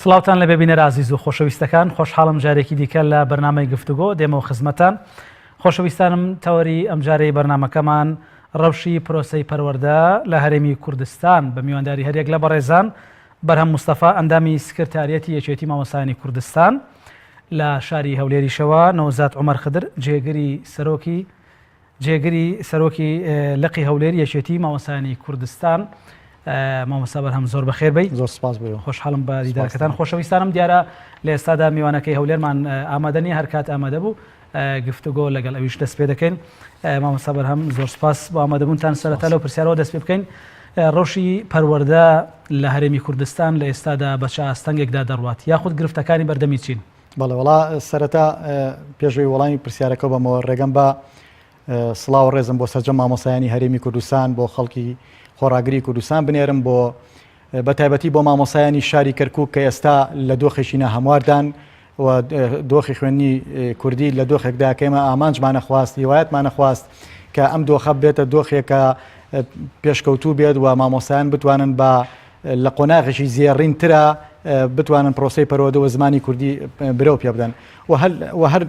سڵاوتان لە ببینەرە عزیز و خۆشەویستەکان، خۆشحاڵم جارێکی دیکە لە بەرنامەی گفتوگۆ دێمەوە خزمەتان. خۆشەویستانم تەوەری ئەم جارەی بەرنامەکەمان ڕەوشی پرۆسەی پەروەردە لە هەرێمی کوردستان بە میوانداری هەرێک لە بەڕێزان بەرهەم مستەفا ئەندامی سکرتاریەتی یەکێتی مامۆستایانی کوردستان لە شاری هەولێریشەوە نەوزاد عومەر خدر جێگری سەرۆکی لقی هەولێری یەکێتی مامۆستایانی کوردستان. مامۆستا بەرهەم زۆر بەخێر بێی. زۆر سپاس بێ. خۆشحاڵم بە دیدارەکەتان. خۆشەویستانم دیارە لە ئێستادا میوانەکەی هەولێرمان ئامادەنی هەر کات ئامادە بوو گفتوگۆ لەگەڵ ئەویش دەست پێ دەکەین. مامۆستا بەرهەم زۆر سپاس بۆ ئامادەبوونتان سەرەتا لەو پرسیارەوە دەست پێ بکەین. ڕەوشی پەروەردە لە هەرێمی کوردستان لە ئێستادا بە چ ئاستەنگێکدا دەڕوات یاخود گرفتەکانی بەردەمی چین؟ بەڵێ وڵا سەرەتا پێشوەی وەڵامی پرسیارەکە بەمەوە ڕێگەم بە سڵاو ڕێزم بۆ سەرجەم مامۆستایانی هەرێمی کوردستان بۆ خەڵکی خۆڕاگری کوردستان بنێرم بۆ بەتایبەتی بۆ مامۆستایانی شاری کەرکووک کە ئێستا لە دۆخێکی ناهەمواردان و دۆخی خوێنی کوردی لە دۆخێکدا کەمە ئامانجمانە خواست هیوایەتمانە خواست کە ئەم دۆخە بێتە دۆخێکە پێشکەوتوو بێت و مامۆستایان بتوانن بە لە قۆناغێکی زێڕینترە بتوانن پرۆسەی پەروەردە و زمانی کوردی برەو پێ بدەن و هەر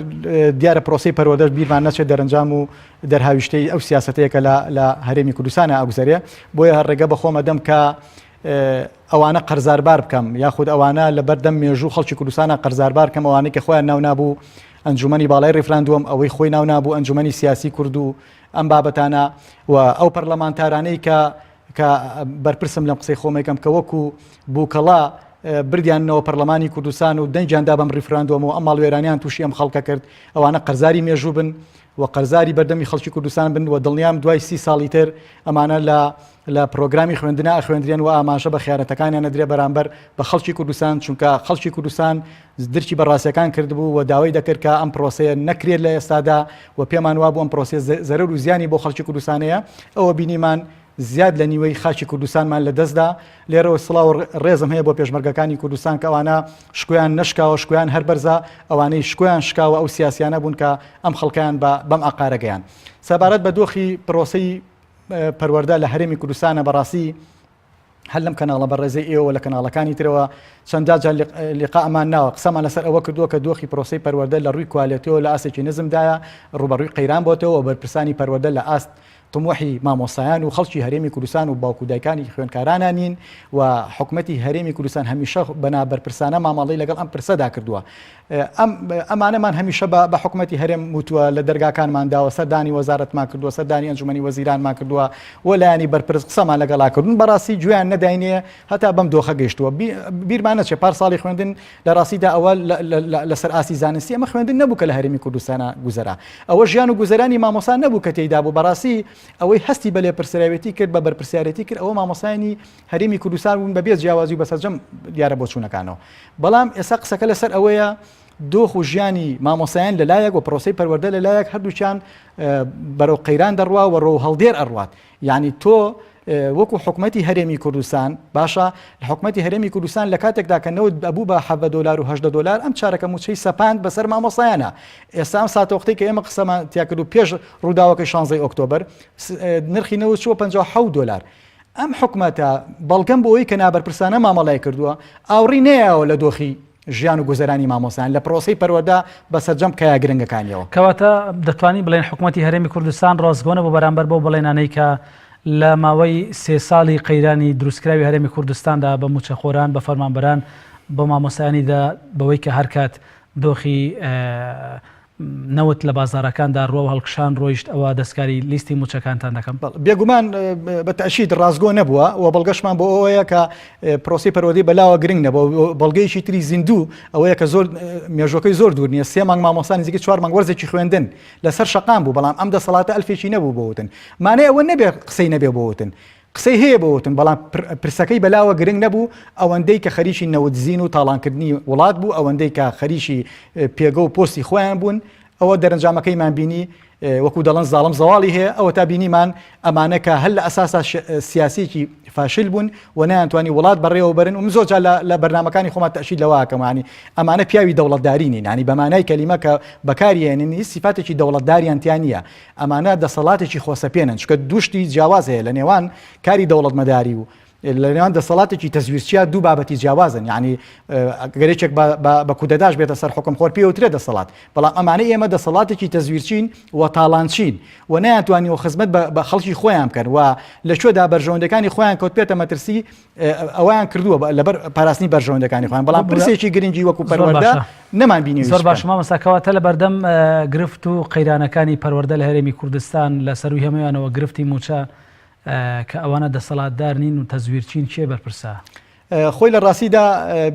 دیارە پرۆسەی پەروەردەش بیرمان نەچێت دەرەنجام و دەرهاویشتەی ئەو سیاسەتەیەکە لە هەرێمی کوردستانە ئەگوزارێ. بۆیە هەر ڕێگە بەخۆمە دەم کە ئەوانە قەرزاربار بکەم یاخود ئەوانە لە بەردەم مێژوو خەڵکی کوردستانە قەرزاربار بکەم ئەوانەی کە خۆیان ناو نابوو ئەنجومەنی باڵای ڕێفراندووەم ئەوەی خۆی ناو نابوو ئەنجومەنی سیاسی کورد و ئەم بابەتانە و ئەو پەرلەمانتارانەی کە بەرپرسم لەم قسەی خۆمێکم کە وەکو بووکەڵا بردیانەوە پەرلەمانی کوردستان و دەنجیاندا بەم ڕیفراندومەوە ئەم ماڵوێرانیان تووشی ئەم خەڵکە کرد ئەوانە قەرزاری مێژوو بن و قەرزاری بەردەمی خەڵکی کوردستان بن و دڵنیام دوای 30 ساڵی تر ئەمانە لە پرۆگرامی خوێندنا ئەخوێندرێن و ئاماژە بە خیارەتەکانیان نەدرێ بەرامبەر بە خەڵکی کوردستان چونکە خەڵکی کوردستان درکی بەڕاستیەکان کردبوو و داوای دەکرد کە ئەم پرۆسەیە نەکرێت لە ئێستادا و پێمان وابوو ئەم پرۆسە زەرەر و زیانی بۆ خەڵکی کوردستانەیە. ئەوە بینیمان زیاد لە نیوەی خاچی کوردستانمان لە دەستدا. لێرەوە سڵاو ڕێزم هەیە بۆ پێشمەرگەکانی کوردستان کە ئەوانە شکویان نشکاوە شکویان هەر بەرزە ئەوانەی شکویان شکاوە ئەو سیاسیانە بوون کە ئەم خەڵکیان بەم ئاقارەگەیان. سەبارەت بە دۆخی پرۆسەی پەروەردە لە هەرێمی کوردستانە بەڕاستی هەر لەم کەناڵە بەڕێزەی ئێوە لە کەناڵەکانی ترەوە چەندە جار لیقامان ناوە قسەمان لەسەر ئەوە کردووە کە دۆخی پرۆسەی پەروەردە لە ڕووی کوالیتیەوە لە ئاسێکی نزمدایە ڕوبەڕووی قەیران بۆتەوە بەرپرسانی پەروەردە لە ئاست طموحی مامۆستایان و خەڵکی هەرێمی کوردستان و باوکو دایکانی خوێندکارانان نین و حکومەتی هەرێمی کوردستان هەمیشە بەرپرسانە ماماڵەی لەگەڵ ئەم پرسەدا کردووە. ئەمانەمان هەمیشە بە حکومەتی هەرێم وتووە لە دەرگاکانمانداوە سەردانی وەزارەتمان کردووە سەردانی ئەنجومەنی وەزیرانمان کردووە و لایانی بەرپرس قسەمان لەگەڵا کردوون بەڕاستی گوێیان نەداینێ هەتا بەم دۆخە گەیشتووە. بیرمان نەچێ پار ساڵی خوێندن لە ڕاستیدا ئەوە لەسەر ئاسی زانستی ئەمە خوێندن نەبوو کە لە هەرێمی کوردستانە گوزەرا ئەوە ژیان و گوزەرانی مامۆستا نەبوو کە تێیدا بوو. بەڕاستی ئەوەی هەستی بە لێپرسراوێتی کرد بە بەرپرسیارەتی کرد ئەوە مامۆستایانی هەرێمی کوردستان بوون بەبێ جیاوازی و بەسەرجەم دیارە بۆ چوونەکانەوە. بەڵام ئێستا قسەکە لەسەر ئەوەیە دۆخ و ژیانی مامۆستایان لەلایەک و پرۆسەی پەروەردە لەلایەک هەردووچیان بەرەو قەیران دەڕوا و ڕۆ هەڵدێر ئەڕوات. یعنی تۆ وەکو حکومەتی هەرێمی کوردستان باشە لە حکومەتی هەرێمی کوردستان لە کاتێکدا کە نەوت ئەبوو بە $7 و $8 ئەم چارەکە موچەی سەپاند بەسەر مامۆستایانە. ئێستا ئەم ساتەوەختەی کە ئێمە قسەمان تیا کرد و پێش ڕووداوەکەی 16 ئۆکتۆبەر نرخی نەوت چووە $57. ئەم حکومەتە بەڵگەم بۆ ئەوەی کە نابەرپرسانە مامەڵای کردووە ئاوڕی نەیەوە لە دۆخی ژیان و گوزەرانی مامۆستایان لە پرۆسەی پەروەردە بەسەرجەم کایە گرنگەکانیەوە. کەواتە دەتوانین بڵێن حکومەتی هەرێمی کوردستان ڕازگۆنە بۆ بەرامبەر بۆ بڵێنانەی کە لە ماوەی 3 ساڵی قەیرانی دروستکراوی هەرێمی کوردستاندا بە موچەخۆران بە فەرمانبەران بۆ مامۆستایانیدا بەوەی کە هەرکات دۆخی نەوت لە بازارەکاندا ڕۆ و هەڵکشان ڕۆیشت ئەوە دەستکاری لیستی موچەکانتان دەکەم. بێگومان بە تەشید ڕازگۆ نەبووە و بەڵگەشمان بۆ ئەوەیە کە پرۆسی پەروەردەی بەلاوە گرنگ نەبوو. بەڵگەیەکی تری زیندوو ئەوەیە کە زۆر مێژوەکەی زۆر دوور نییە 3 مانگ مامۆستانی نزیکەی 4 مانگ وەرزێکی خوێندن لەسەر شەقام بوو بەڵام ئەم دەسەڵاتە ئەلفێکی نەبوو بۆوتن مانای ئەوە نەبێ قسەی نەبێ بۆوتن قسەی هەیە بۆوتن بەڵام پرسەکەی بەلاوە گرنگ نەبوو. ئەوەندەی کە خەریکی نەوتزین و تاڵانکردنی وڵات بوو ئەوەندەی کە خەریکی پێگە و پۆستی خۆیان بوون ئەوە دەرەنجامەکەیمان بینی وەکو دەڵەن زاڵم زەواڵی هەیە ئەوە تا بینیمان ئەمانە کە هەل لە ئەساسا سیاسیکی فاشل بوون و نەیانتوانی وڵات بەڕێوە بەرن و زۆرجار لە بەرنامەکانی خۆمان تەشید لەوە ئەکەمانی ئەمانە پیاوی دەوڵەتداری نین ینی بەمانای کەلیمە کە بەکارهێننی سیفاتێکی دەوڵەتداریان تیان نییە ئەمانە دەسەڵاتێکی خۆسەپێنن چکە دوشتی جیاواز هەیە لە نێوان کاری دەوڵەتمەداری و لە نێوان دەسەڵاتێکی تەزویرچیا دوو بابەتی جیاوازن، یعنی گەرێکێک بە کودەداش بێتە سەر حکومخۆر پێوترێت دەسەڵات، بەڵام ئەمانەی ئێمە دەسەڵاتێکی تەزویرچین و تاڵانچین و نەیانتوانیەوە خزمەت بە خەڵکی خۆیان بکەن و لە شوێدا بەرژەوەندەکانی خۆیان کەوت پێێتە مەترسی ئەویان کردووە لەبەر پاراستنی بەرژەوەندەکانی خۆیان، بەڵام پرسێکی گرنگی وەکو پەروەردە نەمان بینی. زۆر باش مامۆستاکەواتە لە بەردەم گرفت و قەیرانەکانی پەروەردە لە هەرێمی کوردستان لە سەروی هەمویانەوە گرفتی موچە کە ئەوانە دەسەڵاتدار نین و تەزویرچین چێ بەرپرسە؟ خۆی لە ڕاستیدا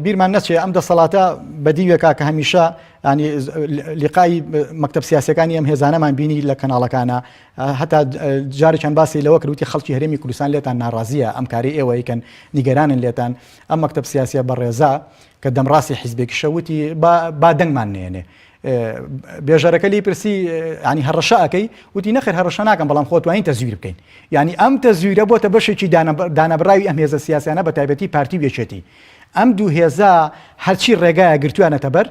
بیرمان نەچێ ئەم دەسەڵاتە بەدیوێکا کە هەمیشە ینی لیقای مەکتەب سیاسەکانی ئەم هێزانەمان بینی لە کەناڵەکانە، هەتا جارێکیان باسی لەوە کردوتی خەڵکی هەرێمی کوردستان لێتان ناڕازیە ئەم کاری ئێوە یکەن نیگەرانن لێتان. ئەم مەکتەب سیاسیە بەڕێزا کە دەمڕاستی حیزبێکی شەوتی با دەنگمان نێنێ. بێژەرەکە لی پرسی ینی هەڕەشە ئەەکەی وتی نەخێر هەڕەشە ناکەم بەڵام خۆتوانین تەزویر بکەین، ینی ئەم تەزویرە بۆتە بەشێکی دانەبراوی ئەم هێزە سیاسیانە بە تایبەتی پارتی وێچێتی. ئەم دوو هێزە هەرچی ڕێگایە گرتوانەتە بەر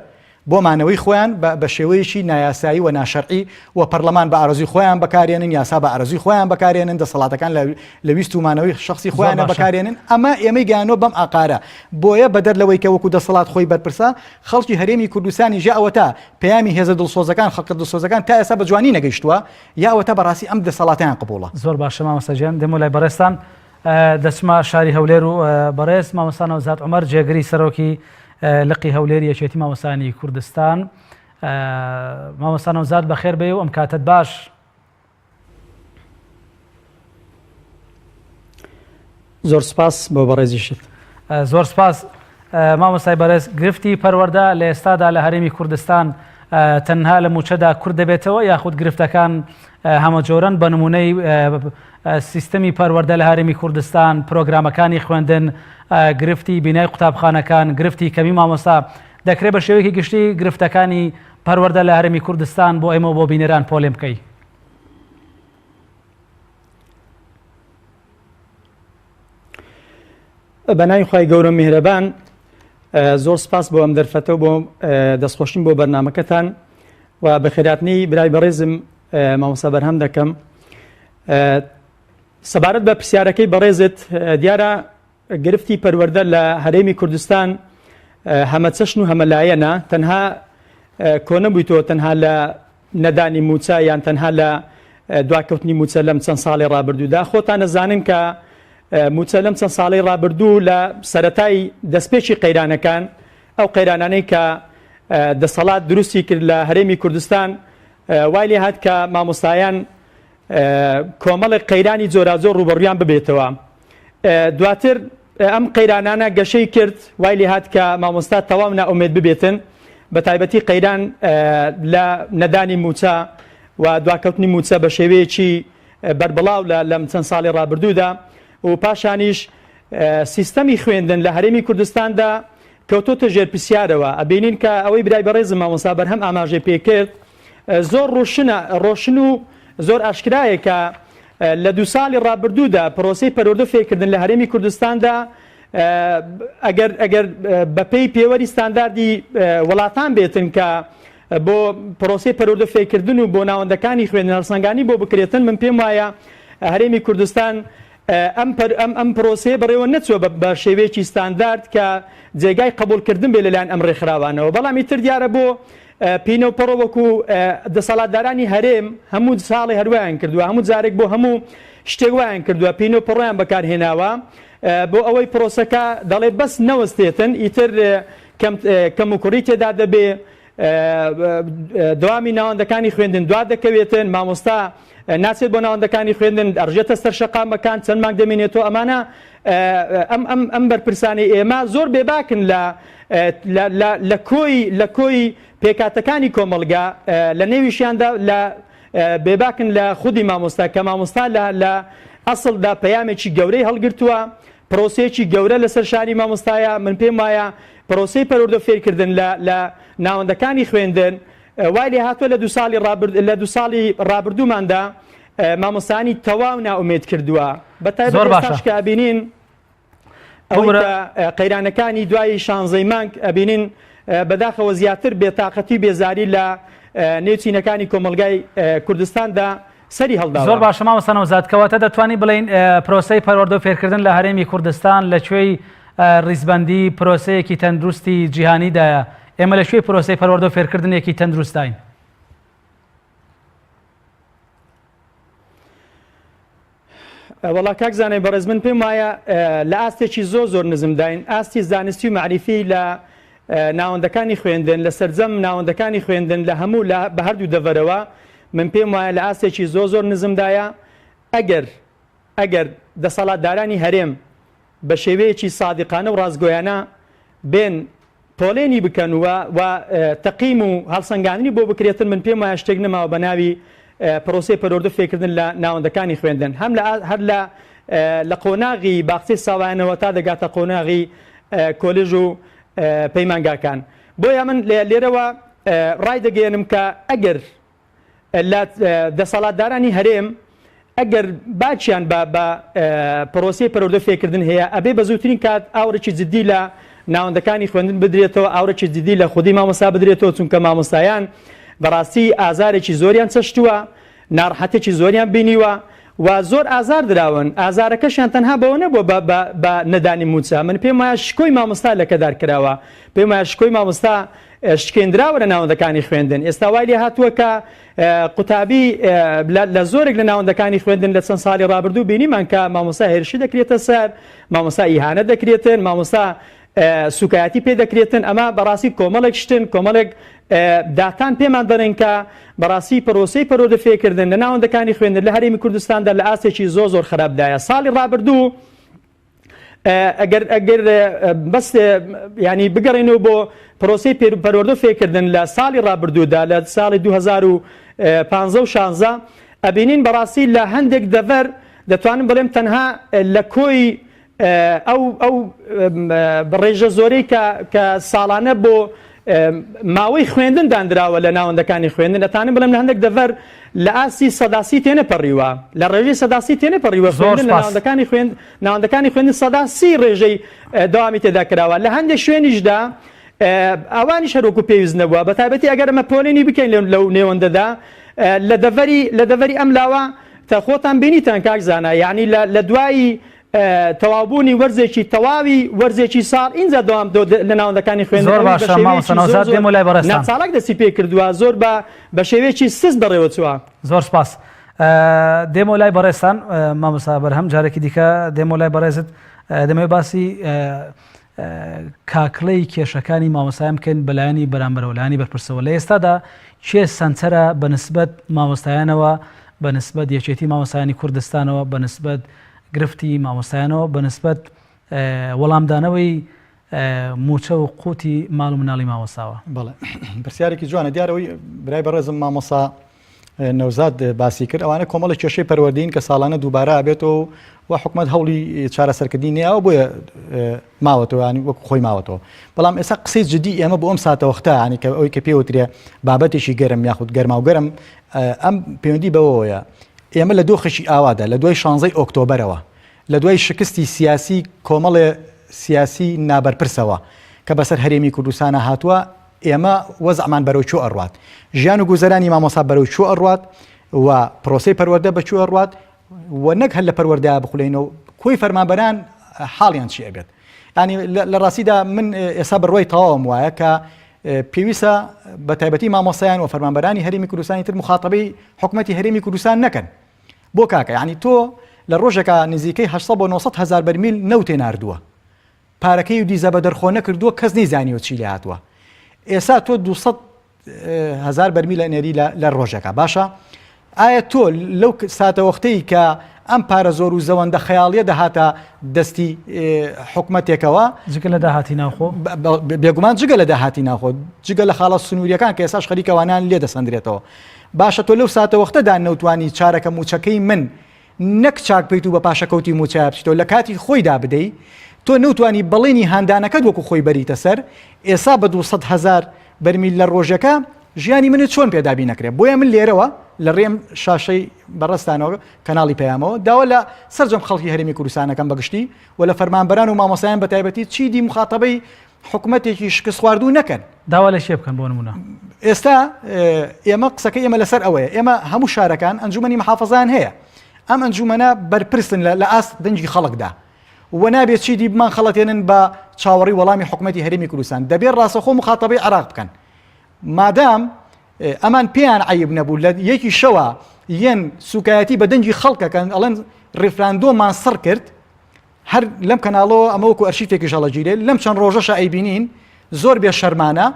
بۆ مانەوەی خۆیان بە شێوەیەکی نایاسایی و ناشەرعی و پەرلەمان بە ئارەزوی خۆیان بەکارێنن، یاسا بە ئارەزوی خۆیان بەکارێنن، دەسەڵاتەکان لە ویست و مانەوەی شخصی خۆیانە بەکارێنن. ئەمە ئێمەی گیانۆ بەم ئاقارە بۆیە بەدەر لەوەی کە وەکو دەسەڵات خۆی بەرپرسە خەڵکی هەرێمی کوردستانی ژە ئەوەتە پەیامی هێزە دڵسۆزەکان خەڵکە دڵسۆزەکان تا ئێستا بە جوانی نەگەیشتووە یا ئەوەتە بەڕاستی ئەم دەسەڵاتیان قبوڵە. زۆر باشە مامۆستاجیان، دەمو لای بەڕێستان دەچمە شاری هەولێر و بەڕێز مامۆستانەوە زات عومەر جێگری سەرۆکی لقی هەولێری یەکێتی مامۆستانی کوردستان. مامۆستانەوە زات بەخێر بێ و ئەم کاتت باش. زۆر سپاس بۆ بەڕێزیشت. زۆر سپاس مامۆستای بەڕێز. گرفتی پەروەردە لە ئێستادا لە هەرێمی کوردستان تەنها لە موچەدا کورد دەبێتەوە یاخود گرفتەکان هەمە جۆرەن بە نمونەی سیستەمی پەروەردە لە هەرێمی کوردستان، پرۆگرامەکانی خوێندن، گرفتی بینای قوتابخانەکان، گرفتی کەمی مامۆستا دەکرێت بە شێوەیەکی گشتی گرفتەکانی پەروەردە لە هەرێمی کوردستان بۆ ئێمە بۆ بینەران پۆلێم بکەی؟ بەناوی خوای گەورە میهرەبان، زۆر سپاس بۆ ئەم دەرفەتەوە بۆ دەستخۆشین بۆ بەرنامەکەتان و بە خێراتنی برای بەڕێزم مامۆستا بەرهەم دەکەم. سەبارەت بە پرسیارەکەی بەڕێزت، دیارە گرفتی پەروەردە لە هەرێمی کوردستان هەمە چەشن و هەمە لایەنە، تەنها کۆنە بوویتەوە تەنها لە نەدانی موچە یان تەنها لە دواکەوتنی موچە لەم چەند ساڵی ڕابردوودا. خۆتان نەزانن کە موچە لەم چەند ساڵی ڕابردوو لە سەرەتای دەستپێکی قەیرانەکان، ئەو قەیرانانەی کە دەسەڵات دروستی کرد لە هەرێمی کوردستان، وای لێ هات کە مامۆستایان کۆمەڵی قەیرانی جۆرازۆر ڕوبەڕویان ببێتەوە. دواتر ئەم قەیرانانە گەشەی کرد، وای لێ هات کە مامۆستا تەواو نائومێد ببێتن، بە تایبەتی قەیران لە نەدانی موچە و دواکەوتنی موچە بە شێوەیەکی بەربڵاو لەم چەند ساڵی ڕابردوودا. و پاشانیش سیستەمی خوێندن لە هەرێمی کوردستاندا کەوتۆتە ژێر پرسیارەوە. ئەبینین کە ئەوەی برای بەڕێزم مامۆستا بەرهەم ئاماژەی پێکرد زۆر ڕۆشن و زۆر ئاشکرایە کە لە 2 ساڵی ڕابردوودا پرۆسەی پەروەردە فێرکردن لە هەرێمی کوردستاندا ئەگەر بەپێی پێوەری ستانداردی وڵاتان بێتن کە بۆ پرۆسەی پەروەردە فێرکردن و بۆ ناوەندەکانی خوێندن هەڵسەنگانی بۆ بکرێتن، من پێم وایە هەرێمی کوردستان ئەم پرۆسەیە بەڕێوە نەچوە بە شێوەیەکی ستاندارد کە جێگای قبولکردن بێ لەلایەن ئەم ڕێکخراوانەوە. بەڵامی تر دیارە بۆ پینەوپەڕۆ وەکو دەسەڵاتدارانی هەرێم هەموو ساڵی هەروایان کردووە، هەموو جارێک بۆ هەموو شتێک وایان کردووە، پینەوپەڕۆیان بەکارهێناوە بۆ ئەوەی پرۆسەکە دەڵێ بەس نەوەستێتن، ئیتر کەم و کوڕی تێدا دەبێ، دەوامی ناوەندەکانی خوێندن دوا دەکەوێتن، مامۆستا ناچێت بۆ ناوەندەکانی خوێندن ئەڕژێتە سەر شەقامەکان، چەند مانگ دەمێنێتەوە. ئەمانە ئەم بەرپرسانی ئێمە زۆر بێباکن لە کۆی پێکاتەکانی کۆمەڵگا، لە نێویشیاندا لە بێباکن لە خودی مامۆستا کە مامۆستا لە ئەسڵدا پەیامێکی گەورەی هەڵگرتووە، پرۆسەیەکی گەورە لەسەر شاری مامۆستایە. من پێم وایە پرۆسەی پەروەردە فێرکردن لە ناوەندەکانی خوێندن وای لێ هاتووە لە 2 ساڵی ڕابردووماندا مامۆستانی تەواو نائومێد کردووە. بەتایبەت ئێستاش کە ئەبینین ئەوەی کە قەیرانەکانی دوای 16 مانگ ئەبینین بەداخەوە زیاتر بێتاقەتی بێزاری لە نێوچینەکانی کۆمەلگای کوردستاندا سەری هەڵدا. زۆر باشە مامۆستا نەوزادکەواتە دەتوانی بڵین پرۆسەی پەروەردە و فێرکردن لە هەرێمی کوردستان لەکوێی ڕیزبەندی پرۆسەیەکی تەندروستی جیهانیدایە. ئێمە لە شوێی پرۆسەی پەروەردە و فێرکردنێکی تەندروستین. وەڵا کاک زانای بەڕێز من پێم وایە لە ئاستێکی زۆر نزمداین، ئاستی زانستی و معریفی لە ناوەندەکانی خوێندن، لە سەرجەم ناوەندەکانی خوێندن لە هەموو بە هەردوو دەڤەرەوە من پێم وایە لە ئاستێکی زۆر نزمدایە. ئەگەر دەسەڵاتدارانی هەرێم بە شێوەیەکی سادقانە و ڕازگۆیانە بێن پۆلێنی بکەن و تەقیم و هەڵسەنگاندنی بۆ بکرێتن، من پێم وایە شتێک نەماوە بە ناوی پرۆسەی پەروەردە فێرکردن لە ناوەندەکانی خوێندن، هەر لە قۆناغی باخچەی ساوایانەوە تا دەگاتە قۆناغی کۆلێژ و پەیمانگاکان. بۆیە من لێرەوە ڕای دەگەێنم کە ئەگەر لە دەسەڵاتدارانی هەرێم ئەگەر باچیان بە پرۆسەی پەروەردە فێرکردن هەیە، ئەبێ بە زووترین کات ئاورێکی جددی لە ناوەندەکانی خوێندن بدرێتەوە، ئاورێکی جددی لە خودی مامۆستا بدرێتەوە، چونکە مامۆستایان بەڕاستی ئازارێکی زۆریان چەشتووە، ناڕەحەتێکی زۆریان بینیوە و زۆر ئازار دراون. ئازارەکەشیان تەنها بەوە نەبووە بە نەدانی موچە. من پێم وایە شکۆی مامۆستا لەکەدار کراوە، پێم وایە شکۆی مامۆستا شکێنراوە لە ناوەندەکانی خوێندن. ئێستا وای لێ هاتووە کە قوتابی لە زۆرێک لە ناوەندەکانی خوێندن لە چەند ساڵی ڕابردوو بینیمان کە مامۆستا هێرشی دەکرێتە سەر، مامۆستا ئیهانە دەکرێتن، مامۆستا سوکایەتی پێ دەکرێتن. ئەمە بەڕاستی کۆمەڵێک شتن، کۆمەڵێک داتان پێمان دەڕێن کە بەڕاستی پرۆسەی پەروەردە فێرکردن لە ناوەندەکانی خوێندن لە هەرێمی کوردستاندا لە ئاستێکی زۆر خراپدایە. ساڵی ڕابردوو ئەگەر بەس ینی بگەڕێنەوە بۆ پرۆسەی پەروەردە فێرکردن لە ساڵی ڕابردوودا لە ساڵی 2015 ئەبینین بەڕاستی لە هەندێک دەڤەر دەتوانم بڵێم تەنها لە کۆی ئەو ڕێژە زۆرەی کە ساڵانە بۆ ماوەی خوێندن دانراوە لە ناوەندەکانی خوێندن، دەتوانم بڵێم لە هەندێک دەڤەر لە ئاسی سەداسی تێنەپەڕیوە، لە ڕێژەی سەداسی تێنەپەڕیوە خوێندن لە ناوەندەکانی خوێندن سەداسی ڕێژەی داوامی تێدا کراوە. لە هەندێک شوێنیشدا ئەوانیش هەروەکو پێویست نەبووە، بە تایبەتی ئەگەر ئەمە پۆلێنی بکەین لەو نێوەندەدا لە دەڤەری ئەم لاوە تا خۆتان بینیتان کاک زانا، یعنی لە دوایی تەوابوونی وەرزێکی تەواوی وەرزێکی ساڵ اینجا دەوام لە ناوەندەکانی خوێندن ناچاڵک دەستی پێ کردووە، زۆر بە شێوەیەکی سست بەڕێوە چووە. زۆر سپاس. دێمە لای بەڕێستان مامۆستا بەرهەم جارێکی دیکە دێمە لای بەڕێزت دەمەوێت باسی کاکڵەی کێشەکانی مامۆستایان بکەین بەلایانی بەرامبەرەوە لایانی بەرپرسەوە. لە ئێستادا چێ سەنتەرە بەنسبەت مامۆستایانەوە، بەنسبەت یەکێتی مامۆستایانی کوردستانەوە، بەنسبەت گرفتی مامۆستایانەوە، بەنسبەت وەڵامدانەوەی موچە و قوتی ماڵ و مناڵی مامۆستاوە. بەڵێ پرسیارێکی جوانە. دیارەوەی برای بەڕێزم مامۆستا نەوزاد باسی کرد، ئەوانە کۆمەڵی کێشەی پەروەردەین کە ساڵانە دووبارە ئابێتەوە و حکومەت هەوڵی چارەسەرکردنی نییە، ئەو بۆیە ماوەتەوە ینی وەکو خۆی ماوەتەوە. بەڵام ئێستا قسەی جدی ئێمە بۆ ئەم ساتەوەختە ینی کە ئەوەی کە پێوترێ بابەتێکی گەرم یاخود گەرما و گەرم ئەم پەیوەندی بەوەیە ئێمە لە دۆخێکی ئاوادا لە دوای 16 ئۆکتۆبەرەوە، لە دوای شکستی سیاسی کۆمەڵێ سیاسی نابەرپرسەوە کە بەسەر هەرێمی کوردستانە هاتووە، ئێمە وەزعمان بەرەو چۆ ئەڕوات، ژیان و گوزەرانی مامۆستا بەرەو چۆ ئەڕوات و پرۆسەی پەروەردە بە چۆ ئەڕوات و نەک هەر لە پەروەردەیە بخولێنەوە کۆی فەرمانبەران حاڵیان چی ئەبێت. ینی لە ڕاستیدا من ئێستا بڕوای تەواوم وایە کە پێویستە بە تایبەتی مامۆستایان و فەرمانبەرانی هەرێمی کوردستانی تر مخاطبەی حکومەتی هەرێمی کوردستان نەکەن. بۆ کاکە ینی تۆ لە ڕۆژێکە نزیکەی 800 بۆ 900 هزار بەرمیل نەوت تێناردووە، پارەکەی و دیزە بە دەرخۆ نەکردووە، کەس نەیزانیوە چی لێ هاتووە. ئێستا تۆ 200 هزار بەرمیل ئەنێری لە ڕۆژێکە. باشە ئایا تۆ لەو ساتەوەختەی کە ئەم پارە زۆر و زەوەندە خەیاڵیە دەهاتە دەستی حکومەتێکەوە، جگە لە داهاتی ناوخۆ بێگومان جگە لە داهاتی ناوخۆ، جگە لە خاڵە سنووریەکان کە ئێساش خەریکەوانان لێ دەسەندرێتەوە. باشە تۆ لەو ساتەوەختەدا نەوتوانی چارەکە موچەکەی من نەک چاک بێت و بە پاشەکەوتی موچە بچیتەوە لە کاتی خۆیدا بدەیت، تۆ نەوتوانی بەڵێنی هاندانەکەت وەکو خۆی بەریتە سەر. ئێستا بە 200 هزار بەرمیل لە ڕۆژەکە ژیانی منت چۆن پێدابی نەکرێت. بۆیە من لێرەوە لە ڕێم شاشەی بەڕستانەوە کەناڵی پەیامەوە داوا لە سەرجەم خەڵکی هەرێمی کوردستانەکەم بەگشتی و لە فەرمانبەران و مامۆستایان بە تایبەتی چیدی مخاطبەی حکوومەتێکی شکست خواردوو نەکەن داوا لە شێ بکەن بۆ نمونە ئێستا ئێمە قسەکە ئێمە لەسەر ئەوەیە ئێمە هەموو شارەکان ئەنجومەنی محافەزان هەیە ئەم ئەنجومەنە بەرپرسن لە ئاست دەنجی خەڵکدا و نابێت چی دیبمان خەڵەتێنن بە چاوەڕی وەڵامی حکوومەتی هەرێمی کوردستان دەبێت ڕاستەخۆ مخاتەبەی عێراق بکەن مادام ئەمان پێیان عیب نەبوو لە یەکی شەوە یەن سوکایەتی بە دەنجی خەڵکەکەن ئەڵێن ڕیفراندۆمان سەر کرد هەر لەم کەناڵەوە ئەمە وەکو ئەرشیفێکی ژەڵەگیرێت لەم چەند ڕۆژەشە ئەیبینین زۆر بێ شەرمانە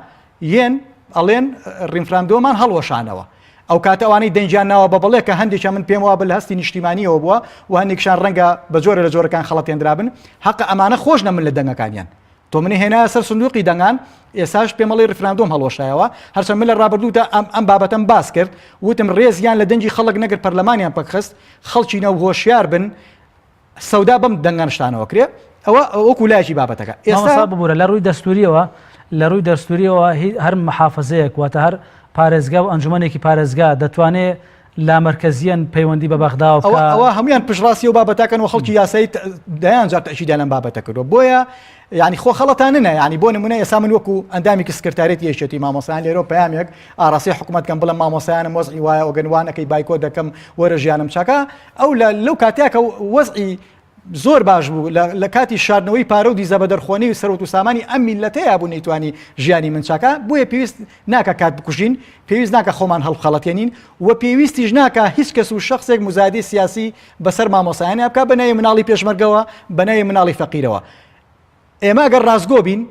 یەن ئەڵێن ڕیفراندۆمان هەڵوەشانەوە ئەو کاتەوانەی دەنجیان ناوە بە بڵێ کە هەندێکە من پێم وابە لە هەستی نیشتیمانیەوە بووە و هەندێکشان ڕەنگە بە جۆرە لە جۆرەکان خەڵەتێنرابن حەق ئەمانە خۆش نەمن لە دەنگەکانیان تۆ منی هێنایە سەر سندوقی دەنگان ئێساش پێمەڵی ڕیفراندۆم هەڵوەشایەوە هەرچەند من لە ڕابردوودا ئەم بابەتەم باس کرد وتم ڕێزیان لە دەنجی خەڵک نەگرت پەرلەمانیان پەکخست خەڵکی نەو هۆشیار بن سەودا بەم دەنگانشتانەوە کرێ ئەوە وەکو لایەکی بابەتەکە ئێستا ببوورە لە ڕووی دەستوریەوە هەر محافەزەیەک واتە هەر پارێزگا و ئەنجومەنێکی پارێزگا دەتوانێت لا مرکزیان پەیوەندی بە بەغدا ئەوە هەمویان پشڕاستی و بابەتەکەن و خەڵکی یاسایی دایان جار تەشیدا لەم بابەتە کردووە بۆیە یعنی خۆ خەڵەتانە یعنی بۆ نمونە ئێستا من وەکو ئەندامێکی سکرتارێتی یەکێتی مامۆسایان لێرە پەیامێک ئاراسی حکوومەتکەم بڵێم مامۆسایانم وەزعی وایە ئۆگەنوانەکەی بایکۆ دەکەم وەرە ژیانم چاکە ئەو لەو کاتێکە وەزعی زۆر باش بوو لە کاتی شاردنەوەی پارە و دیزە بە دەرخۆنی و سەرۆت و سامانی ئەم میلەتەیە بوو نەیتوانی ژیانی من چاکە بۆیە پێویست ناکە کات بکوژین پێویست ناکە خۆمان هەڵبخەڵەتێنین و پێویستیش ناکە هیچ کەس و شخصێک مزادی سیاسی بەسەر مامۆسایانە بکە بەنای مناڵی پێشمەرگەوە بەنای مناڵی فەقیرەوە ئێمە ئەگەر ڕازگۆ بین